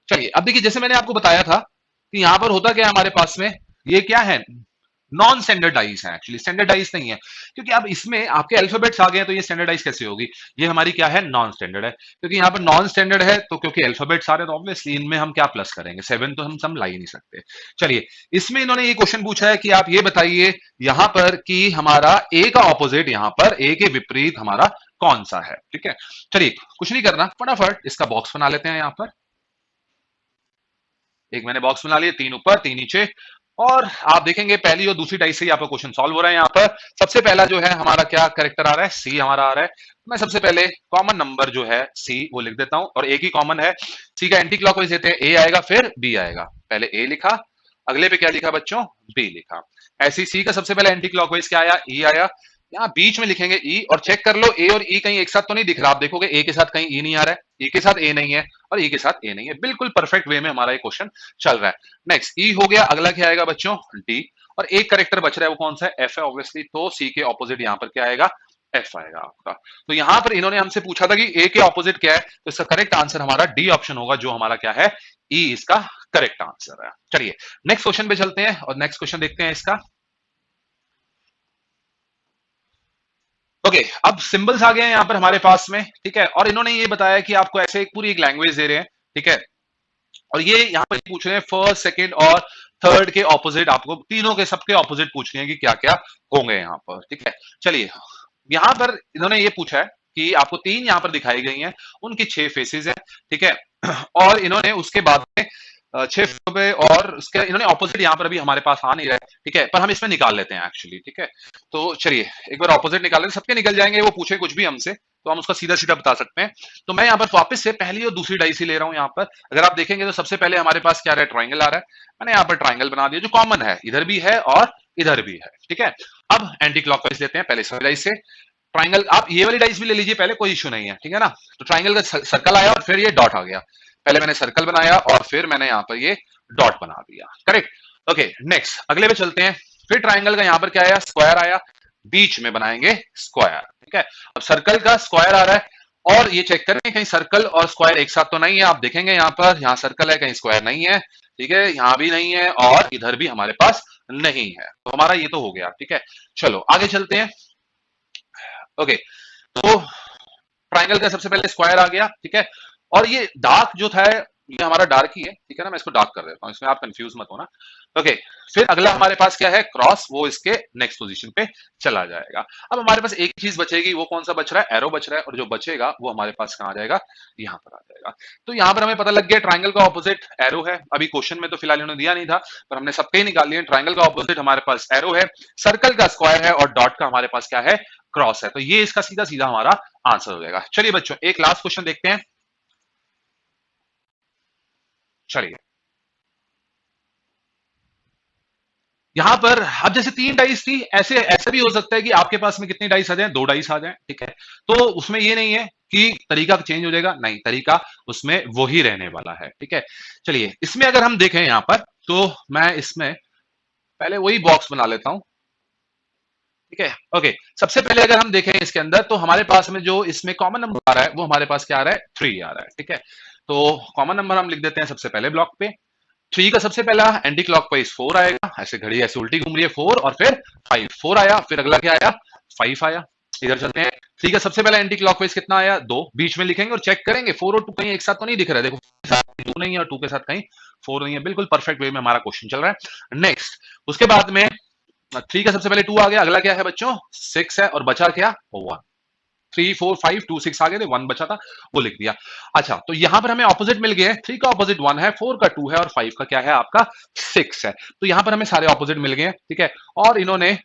चलिए अब देखिए, जैसे मैंने आपको बताया था कि यहां पर होता क्या है हमारे पास में, ये क्या है नॉन स्टैंडर्डाइज है, एक्चुअली स्टैंडर्डाइज नहीं है, क्योंकि अब इसमें आपके अल्फाबेट्स आ गए हैं तो ये स्टैंडर्डाइज कैसे होगी? ये हमारी क्या है? नॉन स्टैंडर्ड है, क्योंकि यहाँ पर नॉन स्टैंडर्ड है तो क्योंकि अल्फाबेट्स आ रहे हैं तो ऑब्वियसली इनमें हम क्या प्लस करेंगे? 7 तो हम सम ला ही नहीं सकते। चलिए, इसमें इन्होंने ये क्वेश्चन पूछा है कि आप ये बताइए यहां पर कि हमारा ए का ऑपोजिट, यहां पर ए के विपरीत हमारा कौन सा है? ठीक है, चलिए कुछ नहीं करना, फटाफट इसका बॉक्स बना लेते हैं। यहां पर एक मैंने बॉक्स बना लिए, 3 ऊपर 3 नीचे, और आप देखेंगे पहली और दूसरी डाइस से ही आपका क्वेश्चन सॉल्व हो रहा है। यहाँ पर सबसे पहला जो है हमारा क्या करेक्टर आ रहा है? सी हमारा आ रहा है। मैं सबसे पहले कॉमन नंबर जो है सी वो लिख देता हूं, और एक ही कॉमन है। सी का एंटी क्लॉकवाइज देते हैं, ए आएगा फिर बी आएगा। पहले ए लिखा, अगले पे क्या लिखा बच्चों? बी लिखा। ऐसे सी का सबसे पहले एंटी क्लॉकवाइज क्या आया? ई आया। यहाँ बीच में लिखेंगे ई, और चेक कर लो ए और ई कहीं एक साथ तो नहीं दिख रहा। आप देखोगे ए के साथ कहीं ई नहीं आ रहा है, ई के साथ ए नहीं है, और ई के साथ ए नहीं है। बिल्कुल परफेक्ट वे में हमारा ये क्वेश्चन चल रहा है। नेक्स्ट ई हो गया, अगला क्या आएगा बच्चों? डी, और एक करेक्टर बच रहा है, वो कौन सा है? एफ है ऑब्वियसली, तो सी के ऑपोजिट यहाँ पर क्या आएगा? एफ आएगा आपका। तो यहां पर इन्होंने हमसे पूछा था कि ए के ऑपोजिट क्या है, तो इसका करेक्ट आंसर हमारा डी ऑप्शन होगा, जो हमारा क्या है? ई इसका करेक्ट आंसर है। चलिए नेक्स्ट क्वेश्चन पे चलते हैं और नेक्स्ट क्वेश्चन देखते हैं इसका। ओके, अब सिंबल्स आ गए हैं यहाँ पर हमारे पास में, ठीक है, और इन्होंने ये बताया कि आपको ऐसे एक पूरी एक लैंग्वेज दे रहे हैं, ठीक है, और ये यहाँ पर पूछ रहे हैं फर्स्ट सेकंड और थर्ड के ऑपोजिट, आपको तीनों के सबके ऑपोजिट पूछ रहे हैं कि क्या क्या होंगे यहाँ पर। ठीक है, चलिए यहाँ पर इन्होंने ये पूछा है कि आपको तीन यहाँ पर दिखाई गई हैं, उनकी 6 फेसेस हैं, ठीक है, और इन्होंने उसके बाद में 6 पे, और उसके इन्होंने ऑपोजिट यहाँ पर अभी हमारे पास आ नहीं रहा है, ठीक है, पर हम इसमें निकाल लेते हैं एक्चुअली। ठीक है, तो चलिए एक बार ऑपोजिट निकाल लेते हैं, सबके निकल जाएंगे, वो पूछे कुछ भी हमसे तो हम उसका सीधा सीधा बता सकते हैं। तो मैं यहाँ पर वापस से पहली और दूसरी डाइस ही ले रहा हूँ। यहाँ पर अगर आप देखेंगे तो सबसे पहले हमारे पास क्या आ रहा है? ट्राइंगल आ रहा है। मैंने यहाँ पर ट्राइंगल बना दिया जो कॉमन है, इधर भी है और इधर भी है। ठीक है, अब एंटी क्लॉकवाइज लेते हैं पहले इस डाइस से। ट्राइंगल आप ये वाली डाइस भी ले लीजिए पहले, कोई इश्यू नहीं है, ठीक है ना। तो ट्राइंगल का सर्कल आया और फिर ये डॉट आ गया। पहले मैंने सर्कल बनाया और फिर मैंने यहाँ पर ये डॉट बना दिया, करेक्ट। ओके, नेक्स्ट अगले पे चलते हैं। फिर ट्राइंगल का यहाँ पर क्या आया? स्क्वायर आया, बीच में बनाएंगे स्क्वायर। ठीक है, अब सर्कल का स्क्वायर आ रहा है, और ये चेक करें कहीं सर्कल और स्क्वायर एक साथ तो नहीं है। आप देखेंगे यहाँ पर, यहाँ सर्कल है, कहीं स्क्वायर नहीं है, ठीक है, यहाँ भी नहीं है और इधर भी हमारे पास नहीं है, तो हमारा ये तो हो गया। ठीक है, चलो आगे चलते हैं। ओके, तो ट्राइंगल का सबसे पहले स्क्वायर आ गया, ठीक है, और ये डार्क जो था ये हमारा डार्क ही है, ठीक है ना, मैं इसको डार्क कर देता हूं, इसमें आप कंफ्यूज मत होना। ओके, फिर अगला हमारे पास क्या है? क्रॉस, वो इसके नेक्स्ट पोजीशन पे चला जाएगा। अब हमारे पास एक चीज बचेगी, वो कौन सा बच रहा है? एरो बच रहा है, और जो बचेगा वो हमारे पास कहाँ आ जाएगा? यहाँ पर आ जाएगा। तो यहाँ पर हमें पता लग गया ट्राइंगल का ऑपोजिट एरो है। अभी क्वेश्चन में तो फिलहाल इन्होंने दिया नहीं था, पर हमने सबके ही निकाल लिए। ट्राइंगल का ऑपोजिट हमारे पास एरो है, सर्कल का स्क्वायर है, और डॉट का हमारे पास क्या है? क्रॉस है। तो ये इसका सीधा सीधा हमारा आंसर हो जाएगा। चलिए बच्चों एक लास्ट क्वेश्चन देखते हैं। चलिए यहां पर अब जैसे 3 डाइस थी, ऐसे ऐसा भी हो सकता है कि आपके पास में कितनी डाइस आ जाए? 2 डाइस आ जाए, ठीक है, तो उसमें ये नहीं है कि तरीका चेंज हो जाएगा, नहीं, तरीका उसमें वो ही रहने वाला है। ठीक है, चलिए इसमें अगर हम देखें यहां पर, तो मैं इसमें पहले वही बॉक्स बना लेता हूं। ठीक है, ओके, सबसे पहले अगर हम देखें इसके अंदर, तो हमारे पास में जो इसमें कॉमन नंबर आ रहा है वो हमारे पास क्या आ रहा है? 3 आ रहा है। ठीक है, तो कॉमन नंबर हम लिख देते हैं सबसे पहले ब्लॉक पे। 3 का सबसे पहला एंटी क्लॉकवाइज 4 आएगा, ऐसे घड़ी ऐसे उल्टी घूम रही है, 4 और फिर 5, 4 आया, फिर अगला क्या आया? 5 आया। इधर चलते हैं, 3 का सबसे पहला एंटी क्लॉकवाइज कितना आया? 2, बीच में लिखेंगे और चेक करेंगे 4 और 2 कहीं एक साथ तो नहीं दिख रहा है। देखो 2 नहीं है और 2 के साथ कहीं 4 नहीं है, बिल्कुल परफेक्ट वे में हमारा क्वेश्चन चल रहा है। नेक्स्ट उसके बाद में 3 का सबसे पहले 2 आ गया, अगला क्या है बच्चों? 6 है, और बचा क्या? 1। 3 4 5 2 6 आ गए थे, 1 बचा था, वो लिख दिया। अच्छा, तो यहां पर हमें ऑपोजिट मिल गए, 3 का ऑपोजिट 1 है, 4 का 2 है, और 5 का क्या है आपका? 6 है। तो यहां पर हमें सारे ऑपोजिट मिल गए, ठीक है, और इन्होंने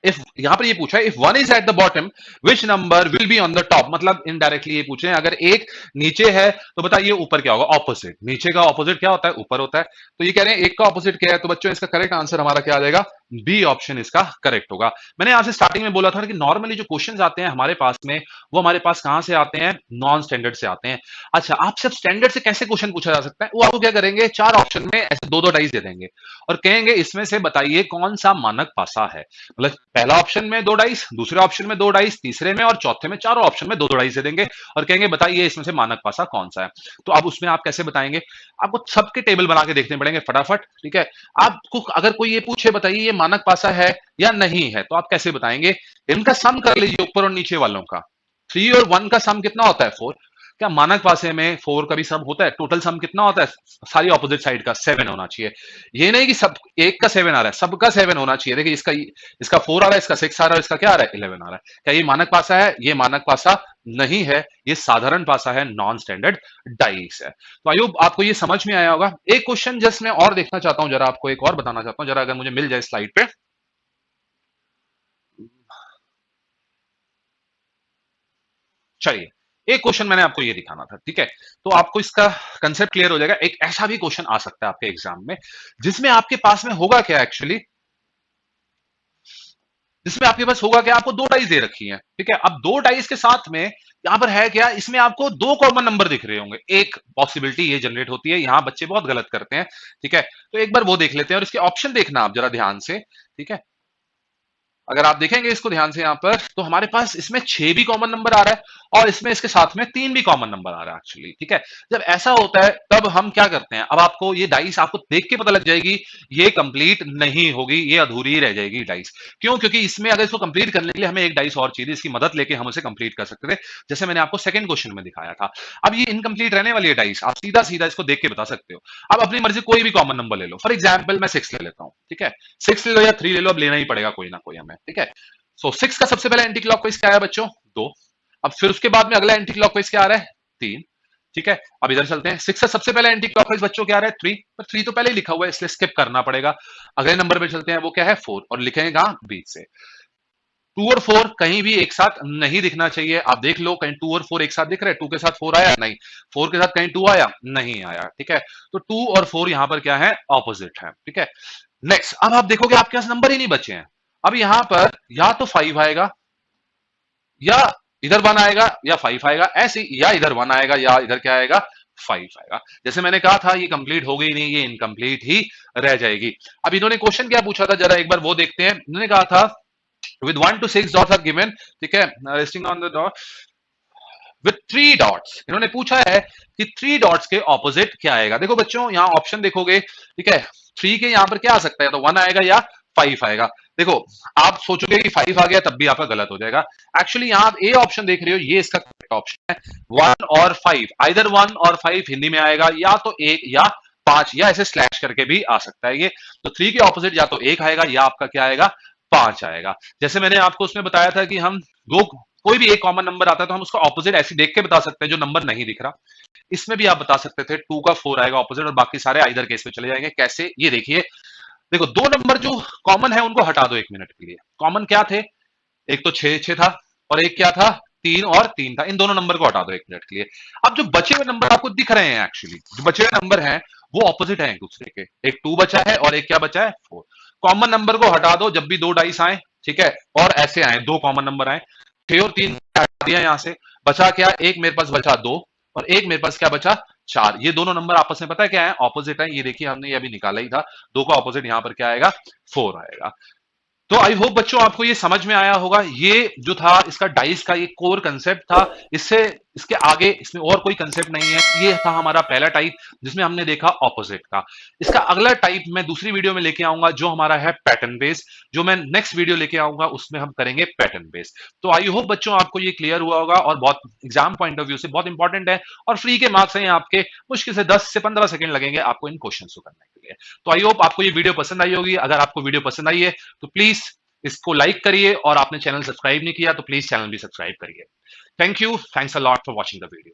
इफ यहां पर ये पूछा है if one is at the bottom which number will be on the top, मतलब इनडायरेक्टली ये पूछ रहे हैं अगर एक नीचे है तो बताइए ऊपर क्या होगा? ऑपोजिट। नीचे का ऑपोजिट क्या होता है? ऊपर होता है। तो ये कह रहे हैं एक का ऑपोजिट क्या है, तो बच्चों इसका करेक्ट आंसर हमारा क्या आ जाएगा? बी ऑप्शन इसका करेक्ट होगा। मैंने आपसे स्टार्टिंग में बोला था कि नॉर्मली जो क्वेश्चंस आते हैं हमारे पास में, वो हमारे पास कहां से आते हैं? नॉन स्टैंडर्ड से आते हैं। अच्छा, आप सब स्टैंडर्ड से कैसे क्वेश्चन पूछा जा सकता है? वो आपको क्या करेंगे, 4 ऑप्शन में ऐसे दो दो डाइस दे देंगे और कहेंगे इसमें से बताइए कौन सा मानक पासा है। मतलब पहला ऑप्शन में 2 डाइस, दूसरे ऑप्शन में 2 डाइस, तीसरे में और चौथे में, चारों ऑप्शन में 2 डाइस दे देंगे और कहेंगे बताइए इसमें से मानक पासा कौन सा है। तो अब उसमें आप कैसे बताएंगे? आपको सबके टेबल बना के देखने पड़ेंगे फटाफट। ठीक है, आपको अगर कोई ये पूछे बताइए ये मानक पासा है या नहीं है? तो आप कैसे बताएंगे? इनका सम कर लीजिए ऊपर और नीचे वालों का। 3 और 1 का सम कितना होता है? 4। क्या मानक पासे में 4 का भी सम होता है? टोटल सम कितना होता है सारी ऑपोजिट साइड का? 7 होना चाहिए। ये नहीं कि सब एक का 7 आ रहा है, सबका 7 होना चाहिए। देखिए इसका 4 आ रहा है, इसका 6 आ रहा है, इसका क्या आ रहा है? 11 आ रहा है। क्या ये मानक पासा है? ये मानक पासा नहीं है, ये साधारण पासा है, नॉन स्टैंडर्ड डाइस है। तो आई होप आपको ये समझ में आया होगा। एक क्वेश्चन जस्ट मैं और देखना चाहता हूं, जरा आपको एक और बताना चाहता हूं, जरा अगर मुझे मिल जाए स्लाइड पे। चलिए, एक क्वेश्चन मैंने आपको ये दिखाना था, ठीक है? तो आपको इसका कंसेप्ट क्लियर हो जाएगा। एक ऐसा भी क्वेश्चन आ सकता है आपके एग्जाम में, जिसमें आपके पास में होगा क्या एक्चुअली, जिसमें आपके पास होगा क्या, आपको दो डाइस दे रखी हैं, ठीक है? अब दो डाइस के साथ में यहां पर है क्या, इसमें आपको दो कॉमन नंबर दिख रहे होंगे। एक पॉसिबिलिटी ये जनरेट होती है, यहां बच्चे बहुत गलत करते हैं, ठीक है? तो एक बार वो देख लेते हैं और इसके ऑप्शन देखना आप जरा ध्यान से, ठीक है? अगर आप देखेंगे इसको ध्यान से यहां पर, तो हमारे पास इसमें 6 भी कॉमन नंबर आ रहा है और इसमें इसके साथ में 3 भी कॉमन नंबर आ रहा है एक्चुअली, ठीक है? जब ऐसा होता है तब हम क्या करते हैं, अब आपको ये डाइस आपको देख के पता लग जाएगी ये कंप्लीट नहीं होगी, ये अधूरी रह जाएगी डाइस। क्यों? क्योंकि इसमें अगर इसको कंप्लीट करने के लिए हमें एक डाइस और चाहिए, इसकी मदद लेके हम उसे कंप्लीट कर सकते थे, जैसे मैंने आपको सेकंड क्वेश्चन में दिखाया था। अब ये इनकंप्लीट रहने वाली है डाइस, आप सीधा सीधा इसको देख के बता सकते हो। अब अपनी मर्जी कोई भी कॉमन नंबर ले लो, फॉर एग्जाम्पल मैं 6 ले लेता हूं, ठीक है? 6 ले लो या 3 ले लो, अब लेना ही पड़ेगा कोई ना कोई हमें, ठीक है? सो 6 का सबसे पहला एंटी क्लॉकवाइज क्या है बच्चों? 2। अब फिर उसके बाद में अगला एंटी क्लॉकवाइज क्या आ रहा है? 3। ठीक है, अब इधर चलते हैं। 6 का सबसे पहला एंटी क्लॉकवाइज बच्चों क्या आ रहा है? 3। पर 3 तो पहले ही लिखा हुआ है, इसलिए स्किप करना पड़ेगा। अगले नंबर पे चलते हैं, वो क्या है? 4, और लिखेंगे कहां? बीच से। 2 और 4 कहीं भी एक साथ नहीं दिखना चाहिए। आप देख लो कहीं 2 और 4 एक साथ दिख रहे हैं? 2 के साथ 4 आया? नहीं। 4 के साथ कहीं 2 आया? नहीं आया, ठीक है? तो 2 और 4 यहां पर क्या है? ऑपोजिट है, ठीक है? नेक्स्ट, अब आप देखोगे आपके पास नंबर ही नहीं बचे हैं। अब यहां पर या तो 5 आएगा, या इधर 1 आएगा, या 5 आएगा, ऐसे या इधर 1 आएगा या इधर क्या आएगा? 5 आएगा। जैसे मैंने कहा था ये कंप्लीट हो गई नहीं, ये इनकम्प्लीट ही रह जाएगी। अब इन्होंने क्वेश्चन क्या पूछा था, जरा एक बार वो देखते हैं। इन्होंने कहा था with 1 to 6 dots are given, ठीक है, resting on the dot with 3 dots. इन्होंने पूछा है कि 3 डॉट्स के ऑपोजिट क्या आएगा। देखो बच्चों यहां ऑप्शन देखोगे, ठीक है, 3 के यहां पर क्या आ सकता है? तो 1 आएगा या 5 आएगा। देखो आप सोचोगे कि 5 आ गया तब भी आपका गलत हो जाएगा। एक्चुअली यहां आप ए ऑप्शन देख रहे हो, ये इसका करेक्ट ऑप्शन है। 1 और 5, आइदर 1 और 5 हिंदी में आएगा, या तो 1 या 5, या ऐसे स्लैश करके भी आ सकता है ये। तो 3 के ऑपोजिट या तो 1 आएगा या आपका क्या आएगा? 5 आएगा। जैसे मैंने आपको उसमें बताया था कि हम दो कोई भी एक कॉमन नंबर आता है तो हम उसका ऑपोजिट ऐसे देख के बता सकते हैं जो नंबर नहीं दिख रहा। इसमें भी आप बता सकते थे 2 का 4 आएगा ऑपोजिट, और बाकी सारे आइदर केस में चले जाएंगे। कैसे? ये देखिए, देखो दो नंबर जो कॉमन है उनको हटा दो 1 मिनट के लिए। कॉमन क्या थे? एक तो 6 6 था, और एक क्या था? 3 और 3 था। इन दोनों नंबर को हटा दो 1 मिनट के लिए। अब जो बचे हुए नंबर आपको दिख रहे हैं, एक्चुअली जो बचे हुए नंबर हैं वो ऑपोजिट है एक दूसरे के। एक 2 बचा है और एक क्या बचा है? 4। कॉमन नंबर को हटा दो जब भी दो डाइस आए, ठीक है, और ऐसे आए दो कॉमन नंबर आए, 6 और 3 हटा दिया यहां से। बचा क्या? एक मेरे पास बचा 2, और एक मेरे पास क्या बचा? 4। ये दोनों नंबर आपस में पता है क्या है? ऑपोजिट है। ये देखिए हमने ये अभी निकाला ही था। 2 का ऑपोजिट यहां पर क्या आएगा? 4 आएगा। तो आई होप बच्चों आपको ये समझ में आया होगा। ये जो था इसका डाइस का ये कोर कंसेप्ट था। इससे इसके आगे इसमें और कोई कंसेप्ट नहीं है। ये था हमारा पहला टाइप जिसमें हमने देखा ऑपोजिट का। इसका अगला टाइप मैं दूसरी वीडियो में लेके आऊंगा जो हमारा है पैटर्न बेस। जो मैं नेक्स्ट वीडियो लेके आऊंगा उसमें हम करेंगे पैटर्न बेस। तो आई होप बच्चों आपको ये क्लियर हुआ होगा, और बहुत एग्जाम पॉइंट ऑफ व्यू से बहुत इंपॉर्टेंट है, और फ्री के मार्क्स हैं आपके। मुश्किल से 10 से 15 सेकंड लगेंगे आपको इन क्वेश्चन को करने के लिए। तो आई होप आपको ये वीडियो पसंद आई होगी। अगर आपको वीडियो पसंद आई है तो प्लीज इसको लाइक करिए, और आपने चैनल सब्सक्राइब नहीं किया तो प्लीज चैनल भी सब्सक्राइब करिए। Thank you, thanks a lot for watching the video.